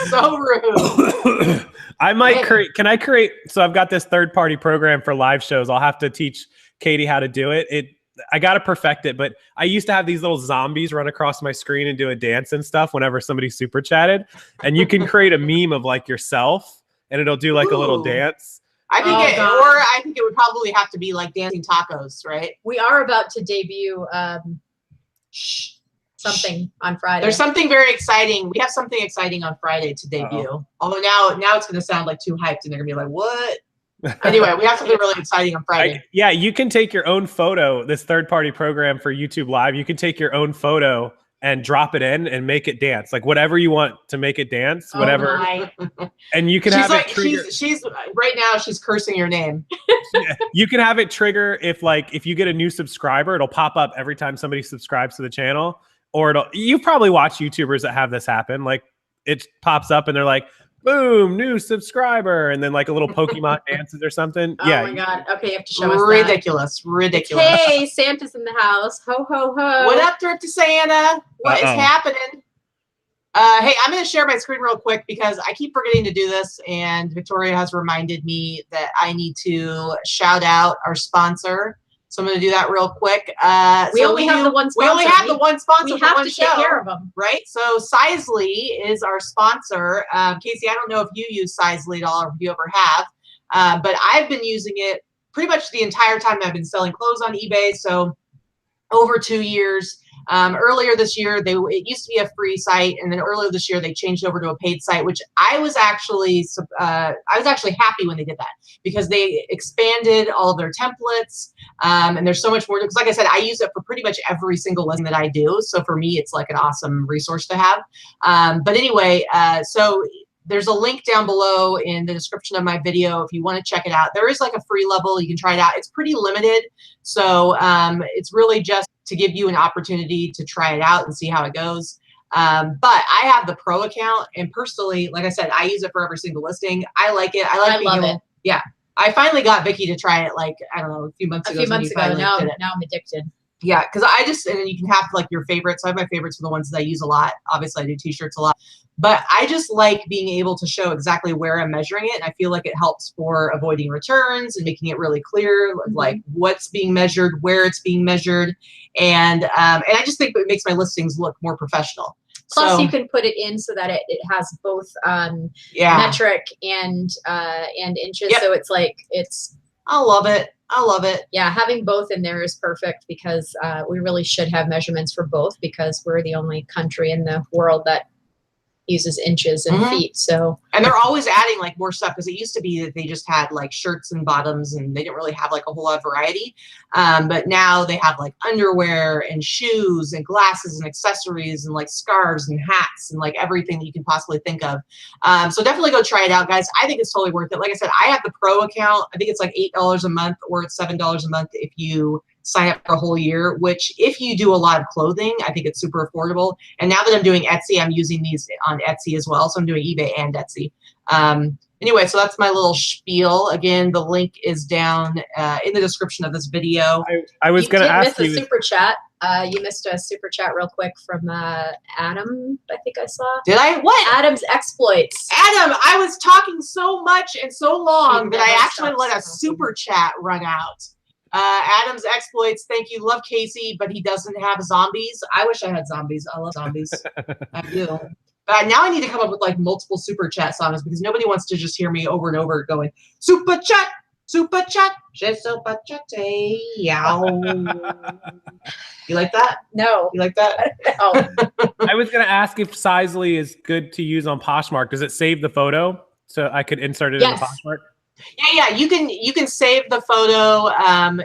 So rude. I might create, so I've got this third-party program for live shows. I'll have to teach Katie how to do it. I got to perfect it, but I used to have these little zombies run across my screen and do a dance and stuff whenever somebody super chatted. And you can create a meme of like yourself and it'll do like a little dance. I think it would probably have to be like dancing tacos, right? We are about to debut something on Friday. There's something very exciting. We have something exciting on Friday to debut. Although now it's going to sound like too hyped, and they're going to be like, "What?" Anyway, we have something really exciting on Friday. Yeah, you can take your own photo. This third-party program for YouTube Live, you can take your own photo and drop it in and make it dance, like whatever you want to make it dance, whatever. And you can have it trigger. She's right now. She's cursing your name. Yeah, you can have it trigger if you get a new subscriber, it'll pop up every time somebody subscribes to the channel. Or you probably watch YouTubers that have this happen. Like it pops up and they're like, boom, new subscriber, and then like a little Pokemon dances or something. Oh my God. Okay, you have to show us ridiculous. Hey, Santa's in the house. Ho, ho, ho. What up, Thrifty Santa? What is happening? Hey, I'm going to share my screen real quick because I keep forgetting to do this, and Victoria has reminded me that I need to shout out our sponsor. So I'm going to do that real quick. We only have the one sponsor. We only have the one sponsor. We have to take care of them. Right? So Sizely is our sponsor. Casey, I don't know if you use Sizely at all or if you ever have, but I've been using it pretty much the entire time I've been selling clothes on eBay. So over 2 years. Earlier this year, it used to be a free site, and then earlier this year they changed over to a paid site, which I was actually happy when they did that because they expanded all of their templates, and there's so much more. Because like I said, I use it for pretty much every single listing that I do, so for me, it's like an awesome resource to have. But anyway, so there's a link down below in the description of my video if you want to check it out. There is like a free level. You can try it out. It's pretty limited. So it's really just to give you an opportunity to try it out and see how it goes. But I have the pro account, and personally, like I said, I use it for every single listing. I like it. I love it. Yeah. I finally got Vicky to try it, like, I don't know, a few months ago. Now I'm addicted. Yeah, because I just, and you can have like your favorites. I have my favorites for the ones that I use a lot. Obviously, I do t-shirts a lot, but I just like being able to show exactly where I'm measuring it. And I feel like it helps for avoiding returns and making it really clear, like what's being measured, where it's being measured. And I just think it makes my listings look more professional. Plus, you can put it in so that it has both metric and inches. Yep. So it's like, it's. I love it. I love it. Yeah, having both in there is perfect because we really should have measurements for both because we're the only country in the world that uses inches and feet. So, and they're always adding like more stuff because it used to be that they just had like shirts and bottoms and they didn't really have like a whole lot of variety. But now they have like underwear and shoes and glasses and accessories and like scarves and hats and like everything that you can possibly think of. So definitely go try it out, guys. I think it's totally worth it. Like I said, I have the pro account. I think it's like $8 a month or it's $7 a month if you sign up for a whole year, which if you do a lot of clothing, I think it's super affordable. And now that I'm doing Etsy, I'm using these on Etsy as well. So I'm doing eBay and Etsy. Anyway, so that's my little spiel. Again, the link is down in the description of this video. I was going to ask you. You missed a super chat. You missed a super chat real quick from Adam, I think I saw. Did I? What? Adam's exploits. Adam, I was talking so much and so long that I actually let a super chat run out. Adam's exploits, thank you. Love Casey, but he doesn't have zombies. I wish I had zombies. I love zombies. I do. But now I need to come up with like multiple super chat songs because nobody wants to just hear me over and over going, super chat, super chat, super chat, yow. You like that? No. You like that? No. I was going to ask if Sizely is good to use on Poshmark. Does it save the photo so I could insert it in Poshmark? Yeah, you can save the photo.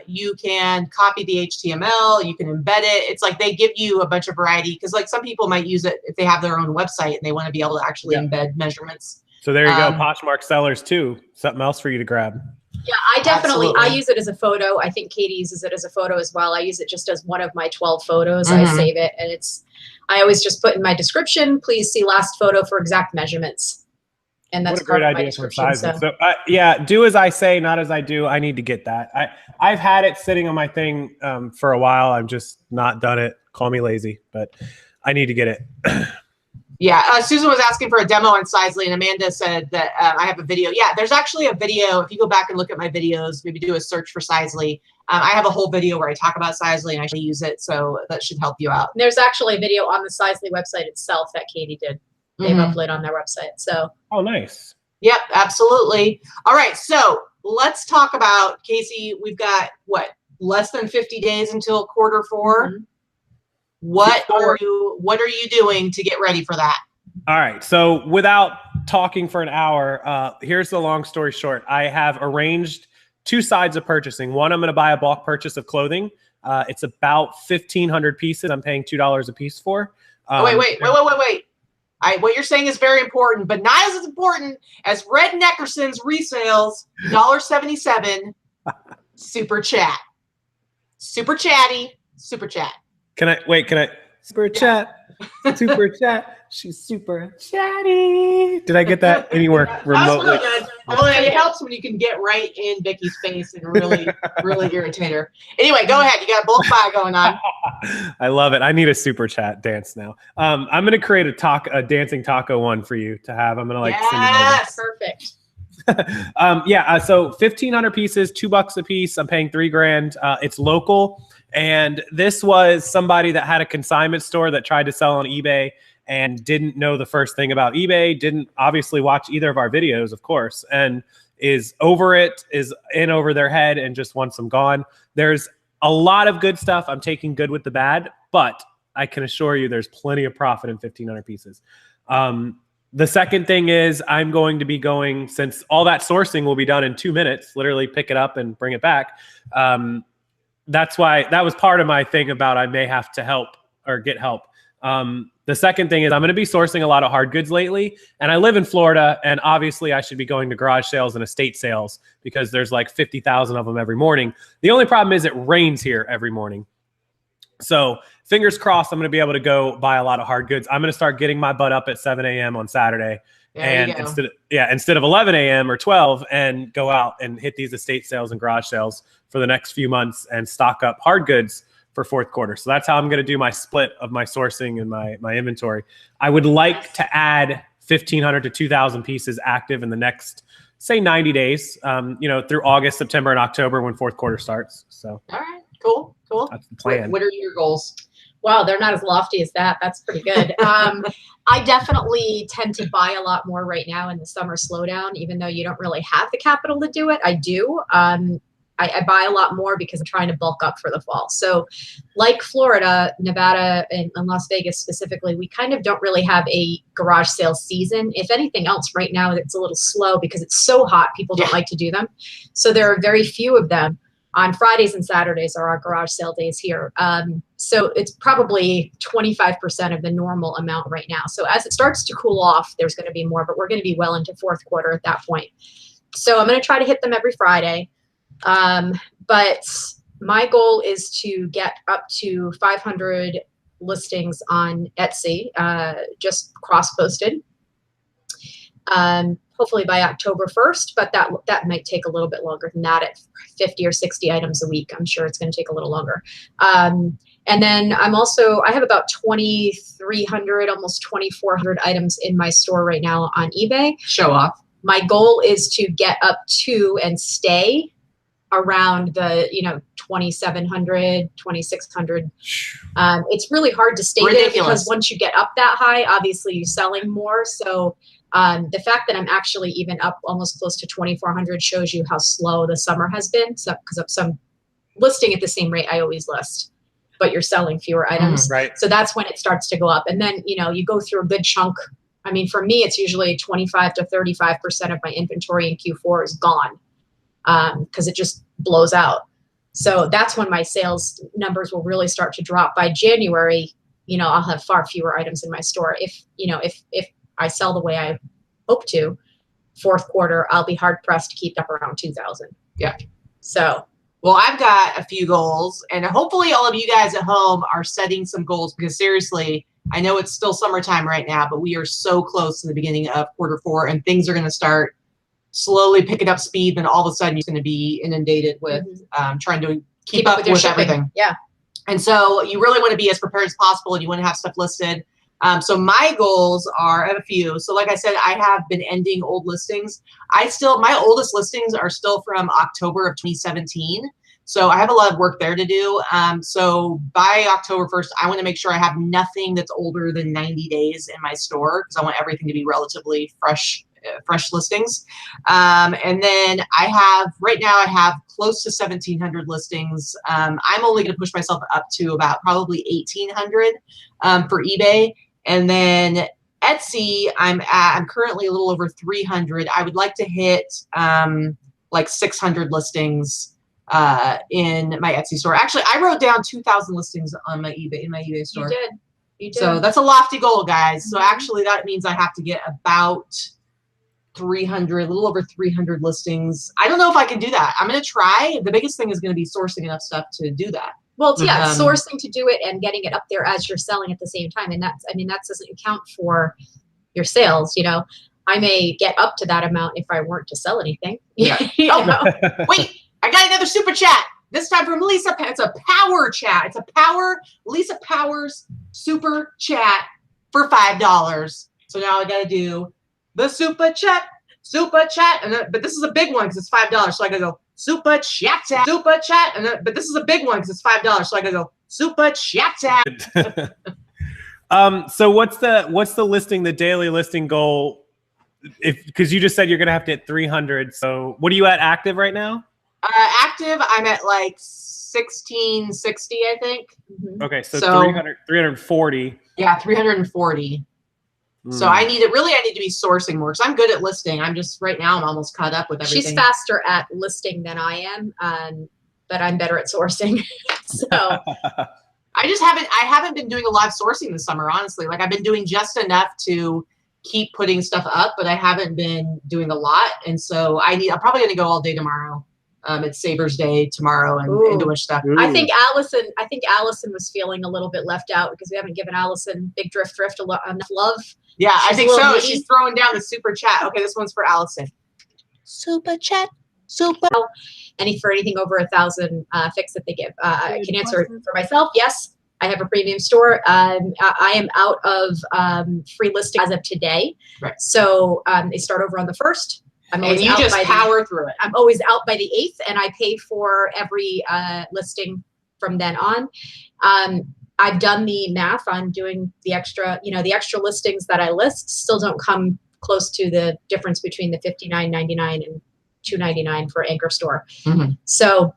You can copy the HTML. You can embed it. It's like they give you a bunch of variety because like some people might use it if they have their own website and they want to be able to actually embed measurements. So there you go, Poshmark sellers too. Something else for you to grab. Yeah, I definitely, I use it as a photo. I think Katie uses it as a photo as well. I use it just as one of my 12 photos. I save it and I always just put in my description, please see last photo for exact measurements. And that's what a great idea for sizing. So yeah, do as I say, not as I do. I need to get that. I've had it sitting on my thing for a while. I'm just not done it. Call me lazy, but I need to get it. Yeah, Susan was asking for a demo on Sizely, and Amanda said that I have a video. Yeah, there's actually a video. If you go back and look at my videos, maybe do a search for Sizely. I have a whole video where I talk about Sizely and I actually use it, so that should help you out. There's actually a video on the Sizely website itself that Katie did. They've uploaded on their website. So. Oh, nice. Yep, absolutely. All right, so let's talk about, Casey, we've got, what, less than 50 days until Q4? What are you doing to get ready for that? All right, so without talking for an hour, here's the long story short. I have arranged two sides of purchasing. One, I'm going to buy a bulk purchase of clothing. It's about 1,500 pieces. I'm paying $2 a piece for. Wait. What you're saying is very important, but not as important as Red Neckerson's resales, $1.77, super chat. Super chatty, super chat. Can I super chat? Super chat. She's super chatty. Did I get that anywhere remotely? Well, it helps when you can get right in Vicky's face and really, really irritate her. Anyway, go ahead. You got a bulk buy going on. I love it. I need a super chat dance now. I'm gonna create a dancing taco one for you to have. I'm gonna send it over. Perfect. So 1,500 pieces, $2 a piece. I'm paying $3,000. It's local, and this was somebody that had a consignment store that tried to sell on eBay and didn't know the first thing about eBay, didn't obviously watch either of our videos, of course, and is over it, is in over their head and just wants them gone. There's a lot of good stuff. I'm taking good with the bad, but I can assure you there's plenty of profit in 1,500 pieces. The second thing is I'm going to be going, since all that sourcing will be done in 2 minutes, literally pick it up and bring it back. That's why that was part of my thing about I may have to help or get help. The second thing is I'm going to be sourcing a lot of hard goods lately, and I live in Florida, and obviously I should be going to garage sales and estate sales because there's like 50,000 of them every morning. The only problem is it rains here every morning. So fingers crossed I'm going to be able to go buy a lot of hard goods. I'm going to start getting my butt up at 7 a.m. on Saturday. And instead of 11 a.m. or 12 and go out and hit these estate sales and garage sales for the next few months and stock up hard goods for fourth quarter. So that's how I'm going to do my split of my sourcing and my inventory. I would like to add 1,500 to 2,000 pieces active in the next, say, 90 days, you know, through August, September, and October when fourth quarter starts. So all right, cool. That's the plan. What are your goals? Wow, they're not as lofty as that. That's pretty good. I definitely tend to buy a lot more right now in the summer slowdown, even though you don't really have the capital to do it. I do. I buy a lot more because I'm trying to bulk up for the fall. So like Florida, Nevada, and Las Vegas specifically, we kind of don't really have a garage sale season. If anything else, right now it's a little slow because it's so hot. People don't like to do them. So there are very few of them. On Fridays and Saturdays are our garage sale days here. So it's probably 25% of the normal amount right now. So as it starts to cool off, there's going to be more, but we're going to be well into fourth quarter at that point. So I'm going to try to hit them every Friday. But my goal is to get up to 500 listings on Etsy, just cross-posted. Hopefully by October 1st, but that might take a little bit longer than that at 50 or 60 items a week. I'm sure it's going to take a little longer. And then I have about 2,300, almost 2,400 items in my store right now on eBay. Show off. My goal is to get up to and stay around the, 2,700, 2,600. It's really hard to stay there because once you get up that high, obviously you're selling more. So the fact that I'm actually even up almost close to 2,400 shows you how slow the summer has been. So because of some listing at the same rate I always list, but you're selling fewer items. Right. So that's when it starts to go up. And then, you go through a good chunk. I mean, for me, it's usually 25 to 35% of my inventory in Q4 is gone because it just blows out. So that's when my sales numbers will really start to drop. By January, I'll have far fewer items in my store. If I sell the way I hope to, fourth quarter, I'll be hard pressed to keep up around 2,000. Yeah. So, well, I've got a few goals, and hopefully all of you guys at home are setting some goals, because seriously, I know it's still summertime right now, but we are so close to the beginning of quarter four, and things are going to start slowly picking up speed. Then all of a sudden you're going to be inundated with trying to keep up with everything. Yeah. And so you really want to be as prepared as possible, and you want to have stuff listed. So my goals are, I have a few. So like I said, I have been ending old listings. My oldest listings are still from October of 2017. So I have a lot of work there to do. So by October 1st, I want to make sure I have nothing that's older than 90 days in my store, because I want everything to be relatively fresh listings. And then right now I have close to 1,700 listings. I'm only going to push myself up to about probably 1,800 for eBay. And then Etsy, I'm currently a little over 300. I would like to hit like 600 listings in my Etsy store. Actually, I wrote down 2,000 listings on my eBay store. You did. So that's a lofty goal, guys. So actually, that means I have to get about 300, a little over 300 listings. I don't know if I can do that. I'm going to try. The biggest thing is going to be sourcing enough stuff to do that. Well, yeah, sourcing to do it and getting it up there as you're selling at the same time. And that doesn't account for your sales. I may get up to that amount if I weren't to sell anything. Yeah. Wait, I got another super chat. This time from Lisa. It's a power chat. It's a Lisa Powers super chat for $5. So now I got to do the super chat. But this is a big one because it's $5. So I got to go super chat. But this is a big one because it's $5. So I got to go super chat. So what's the listing, the daily listing goal? Because you just said you're going to have to hit 300. So what are you at active right now? Active, I'm at like 1,660, I think. Okay, so 340. Yeah, 340. So I need to be sourcing more, because I'm good at listing. I'm just, right now, I'm almost caught up with everything. She's faster at listing than I am, but I'm better at sourcing. So I haven't been doing a lot of sourcing this summer, honestly. Like, I've been doing just enough to keep putting stuff up, but I haven't been doing a lot. And so I'm probably going to go all day tomorrow. It's Saber's Day tomorrow and doing stuff. I think Allison was feeling a little bit left out because we haven't given Allison Big Drift enough love. Yeah, I think so. She's throwing down the super chat. Okay, this one's for Allison. Super chat. Super. For anything over 1,000 fix that they give. I can answer for myself. Yes, I have a premium store. I am out of free listing as of today. Right. So they start over on the 1st. I'm always and you just power through it. I'm always out by the 8th, and I pay for every listing from then on. I've done the math on doing the extra, the extra listings that I list still don't come close to the difference between the $59.99 and $2.99 for Anchor Store. Mm-hmm. So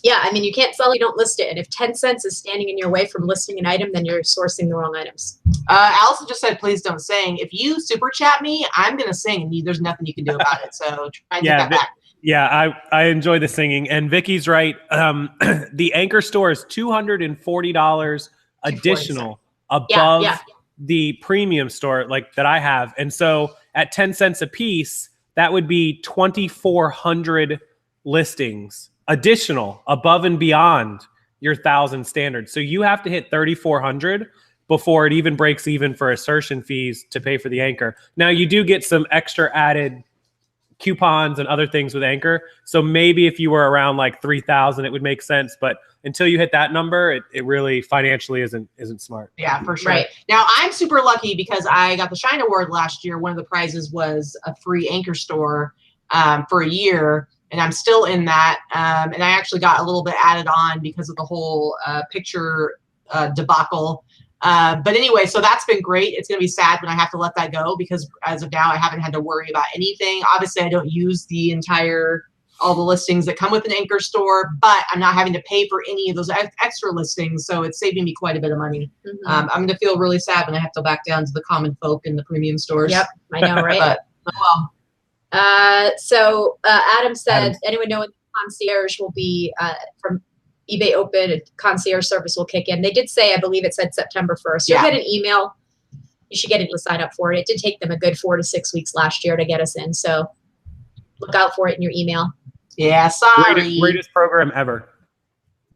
yeah, I mean, you can't sell, you don't list it. And if 10 cents is standing in your way from listing an item, then you're sourcing the wrong items. Allison just said, please don't sing. If you super chat me, I'm going to sing, and there's nothing you can do about it. So try and get that back. Yeah, I enjoy the singing. And Vicky's right. The Anchor Store is $240 additional above the premium store like that I have. And so at 10 cents a piece, that would be 2,400 listings additional above and beyond your 1,000 standard. So you have to hit 3,400 before it even breaks even for assertion fees to pay for the Anchor. Now you do get some extra added coupons and other things with Anchor. So maybe if you were around like 3,000, it would make sense. But until you hit that number, it really financially isn't smart. Yeah, for sure. Right. Now I'm super lucky because I got the Shine Award last year. One of the prizes was a free Anchor Store for a year. And I'm still in that. And I actually got a little bit added on because of the whole picture debacle. But anyway, so that's been great. It's going to be sad when I have to let that go because as of now, I haven't had to worry about anything. Obviously, I don't use all the listings that come with an Anchor Store, but I'm not having to pay for any of those extra listings. So it's saving me quite a bit of money. Mm-hmm. I'm going to feel really sad when I have to go back down to the common folk in the premium stores. Yep, I know, right? But, oh well. So Adam said, anyone know when the concierge will be from eBay Open? Concierge service will kick in. They did say, I believe it said September 1st. You'll get an email. You should get it to sign up for it. It did take them a good 4 to 6 weeks last year to get us in. So look out for it in your email. Yeah, sorry. Greatest program ever.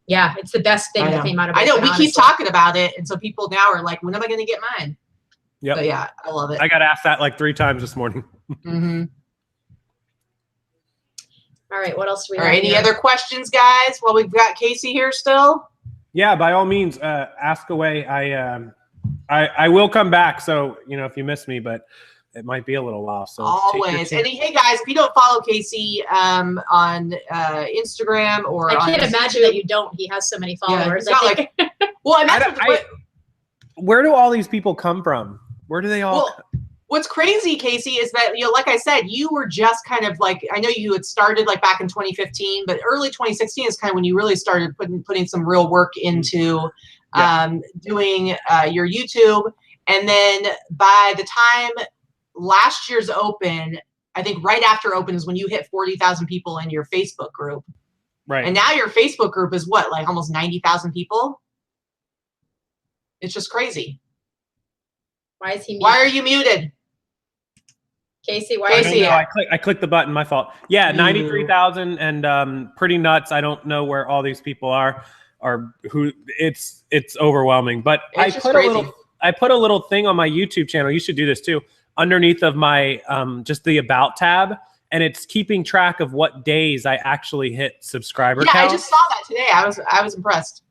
Yeah, it's the best thing that came out of it. I know. We keep talking about it. And so people now are like, when am I going to get mine? Yeah. So yeah, I love it. I got asked that like 3 times this morning. Mm-hmm. All right, what else do we have? Any other questions, guys? Well, we've got Casey here still. Yeah, by all means, ask away. I will come back. So, if you miss me, but it might be a little while. So always. And hey, guys, if you don't follow Casey on Instagram or I can't imagine that you don't. He has so many followers. Yeah, well, where do all these people come from? Where do they all? Well, what's crazy, Casey, is that, like I said, you were just kind of like, I know you had started like back in 2015, but early 2016 is kind of when you really started putting some real work into doing your YouTube. And then by the time last year's Open, I think right after Open is when you hit 40,000 people in your Facebook group. Right. And now your Facebook group is what, like almost 90,000 people? It's just crazy. Why is he muted? Why are you muted? Casey, I clicked the button. My fault. Yeah, 93,000 and pretty nuts. I don't know where all these people are or who. It's overwhelming. But I put a little thing on my YouTube channel. You should do this too. Underneath of my just the About tab, and it's keeping track of what days I actually hit subscriber count. I just saw that today. I was impressed.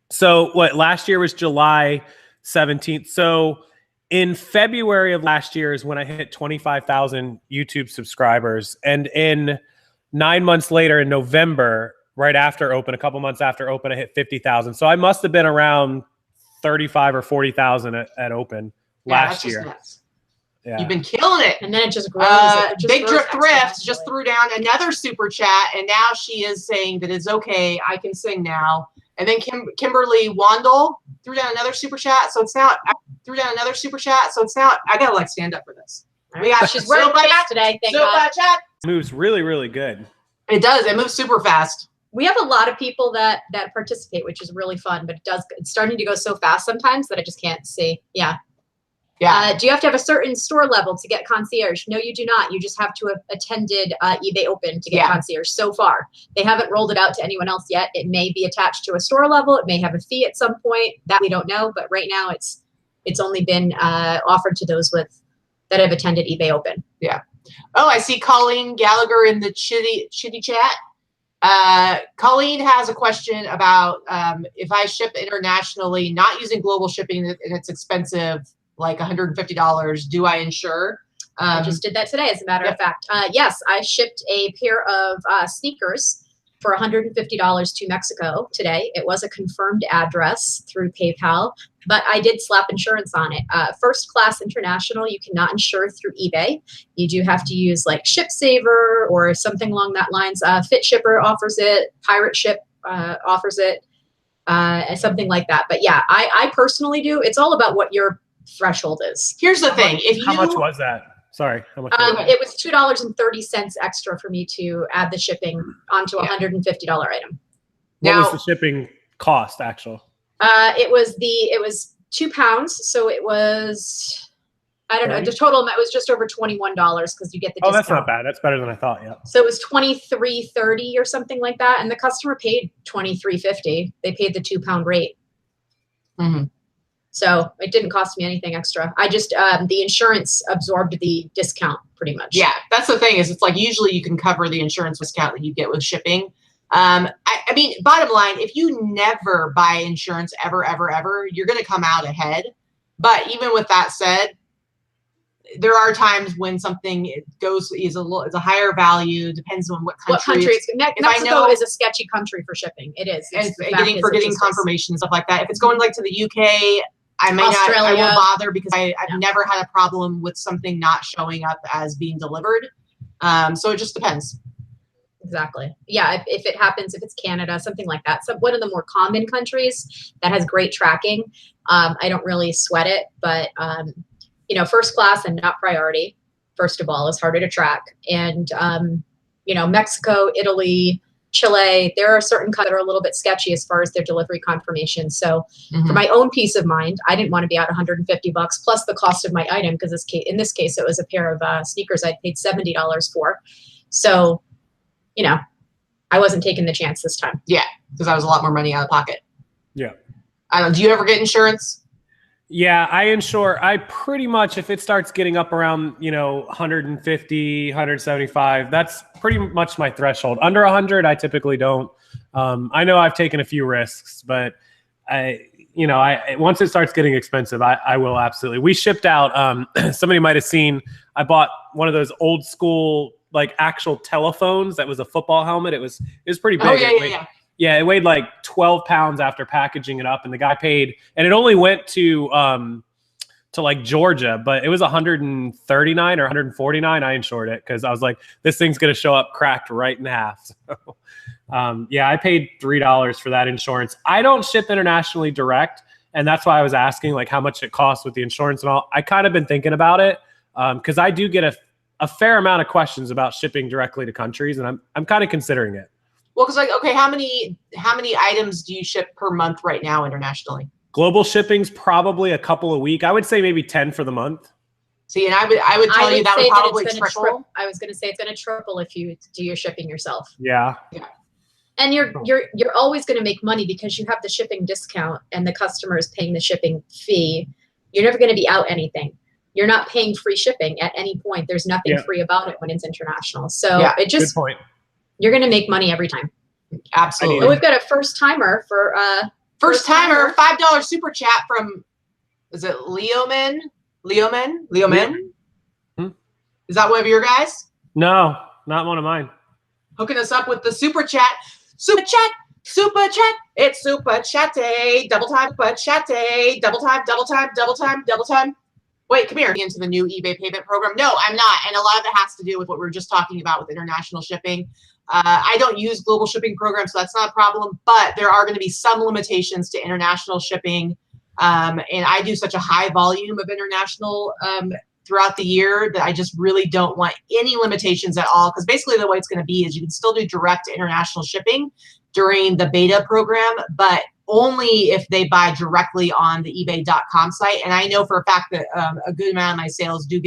So last year was July 17th. So in February of last year is when I hit 25,000 YouTube subscribers. And in 9 months later in November, right after Open, a couple months after Open, I hit 50,000. So I must have been around 35 or 40,000 at Open last year. Yeah. You've been killing it. And then it just grows. Big Drip Thrift just threw down another super chat. And now she is saying that it's okay. I can sing now. And then Kimberly Wandel threw down another super chat. So it's now, I got to like stand up for this. We got, she's wearing chat today. Thank God. Chat. It moves really, really good. It does. It moves super fast. We have a lot of people that participate, which is really fun, but it's starting to go so fast sometimes that I just can't see. Yeah. Yeah. Do you have to have a certain store level to get concierge? No, you do not. You just have to have attended eBay Open to get concierge so far. They haven't rolled it out to anyone else yet. It may be attached to a store level. It may have a fee at some point. That we don't know. But right now it's only been offered to those that have attended eBay Open. Yeah. Oh, I see Colleen Gallagher in the chitty chat. Colleen has a question about if I ship internationally, not using global shipping, and it's expensive, like $150, do I insure? I just did that today, as a matter of fact. Yes, I shipped a pair of sneakers for $150 to Mexico today. It was a confirmed address through PayPal, but I did slap insurance on it. First class international, you cannot insure through eBay. You do have to use like ShipSaver or something along that lines. Fit Shipper offers it. Pirate Ship offers it. Something like that. But yeah, I personally do. It's all about what your threshold is. Here's the thing. How much was that? Sorry. How much it was $2.30 extra for me to add the shipping onto a $150 item. What was the shipping cost actual? It was 2 pounds. So it was, I don't know, the total amount was just over $21 because you get the discount. That's not bad. That's better than I thought. Yeah. So it was $23.30 or something like that. And the customer paid $23.50. They paid the 2 pound rate. Mm-hmm. So it didn't cost me anything extra. I just, the insurance absorbed the discount pretty much. Yeah, that's the thing is it's like usually you can cover the insurance discount that you get with shipping. I mean, bottom line, if you never buy insurance ever, you're going to come out ahead. But even with that said, there are times when something is a higher value, depends on what country. Mexico is a sketchy country for shipping. It is. And getting confirmation and stuff like that. If it's going like to the UK, I won't bother because I've never had a problem with something not showing up as being delivered. So it just depends. Exactly. Yeah. If it happens, if it's Canada, something like that. So one of the more common countries that has great tracking. I don't really sweat it, but first class and not priority, first of all, is harder to track. And, Mexico, Italy, Chile, there are certain countries that are a little bit sketchy as far as their delivery confirmation. So for my own peace of mind, I didn't want to be out $150 plus the cost of my item because in this case, it was a pair of sneakers I paid $70 for. So, I wasn't taking the chance this time. Yeah, because that was a lot more money out of pocket. Yeah. Do you ever get insurance? Yeah, I insure. I pretty much, if it starts getting up around, 150, 175, that's pretty much my threshold. Under 100, I typically don't. I know I've taken a few risks, but once it starts getting expensive, I will absolutely. We shipped out, somebody might've seen, I bought one of those old school, like actual telephones that was a football helmet. It was pretty big. Oh, yeah, it weighed like 12 pounds after packaging it up, and the guy paid, and it only went to like Georgia, but it was 139 or 149. I insured it because I was like, this thing's gonna show up cracked right in half. So, I paid $3 for that insurance. I don't ship internationally direct, and that's why I was asking like how much it costs with the insurance and all. I kind of been thinking about it because I do get a fair amount of questions about shipping directly to countries, and I'm kind of considering it. Well, because okay, how many items do you ship per month right now internationally? Global shipping's probably a couple a week. I would say maybe 10 for the month. See, and I would tell you that would probably triple. I was going to say it's going to triple if you do your shipping yourself. Yeah. And you're always going to make money because you have the shipping discount and the customer is paying the shipping fee. You're never going to be out anything. You're not paying free shipping at any point. There's nothing free about it when it's international. So it just, good point. You're going to make money every time. Absolutely. And we've got a first timer for first timer $5 super chat from, is it Leoman? Hmm? Is that one of your guys? No, not one of mine. Hooking us up with the super chat. Super chat. It's super chat day. Double time, but chat day. Double time. Wait, come here. Into the new eBay payment program. No, I'm not. And a lot of it has to do with what we were just talking about with international shipping. I don't use global shipping programs, so that's not a problem. But there are going to be some limitations to international shipping. And I do such a high volume of international throughout the year that I just really don't want any limitations at all. Because basically the way it's going to be is you can still do direct international shipping during the beta program, but only if they buy directly on the ebay.com site. And I know for a fact that a good amount of my sales do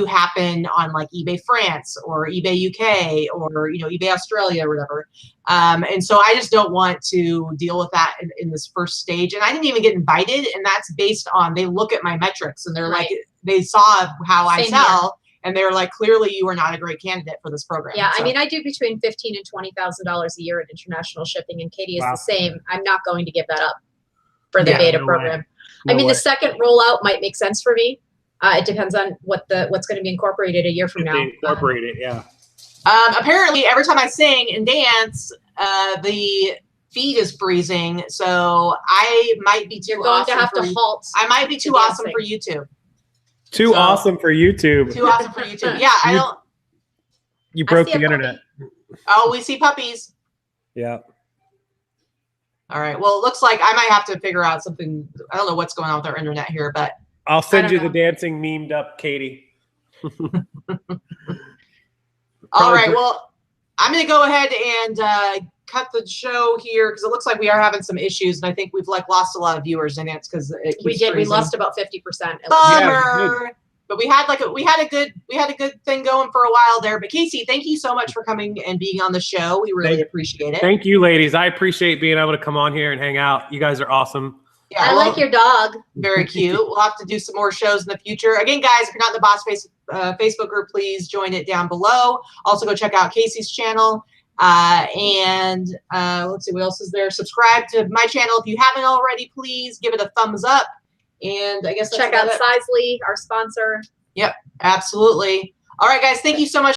happen on like eBay France or eBay UK or, eBay Australia or whatever. And so I just don't want to deal with that in this first stage. And I didn't even get invited. And that's based on, they look at my metrics and they're like, they saw how I sell. and they're like, clearly you are not a great candidate for this program. Yeah, So, I mean, I do between $15,000 and $20,000 a year in international shipping, and Katie is Wow. the same. I'm not going to give that up for the Yeah, beta no program. way. No I mean, way. the second rollout might make sense for me. It depends on what's going to be incorporated a year from If now. they incorporate it, yeah. apparently, every time I sing and dance, the feed is freezing. So I might be too You're going awesome to have for to halt. I might be too the awesome dancing. for YouTube. Too So- awesome for YouTube. Too awesome for YouTube. Yeah, I don't. You broke see a the puppy. internet. Oh, we see puppies. Yeah. All right. Well, it looks like I might have to figure out something. I don't know what's going on with our internet here, but I'll send don't you the know. dancing memed up, Katie. all right. Well, I'm going to go ahead and cut the show here because it looks like we are having some issues, and I think we've like lost a lot of viewers, and it's because it keeps We did. We freezing. lost about 50%. Bummer. But we had we had a good thing going for a while there. But Casey, thank you so much for coming and being on the show. We really appreciate it. Thank you, ladies. I appreciate being able to come on here and hang out. You guys are awesome. Yeah, I like your dog. Very cute. We'll have to do some more shows in the future. Again, guys, if you're not in the Boss Facebook group, please join it down below. Also, go check out Casey's channel. And let's see what else is there. Subscribe to my channel if you haven't already. Please give it a thumbs up. And I guess that's Check out about it. Sizely, our sponsor. Yep, absolutely. All right, guys. Thank you so much.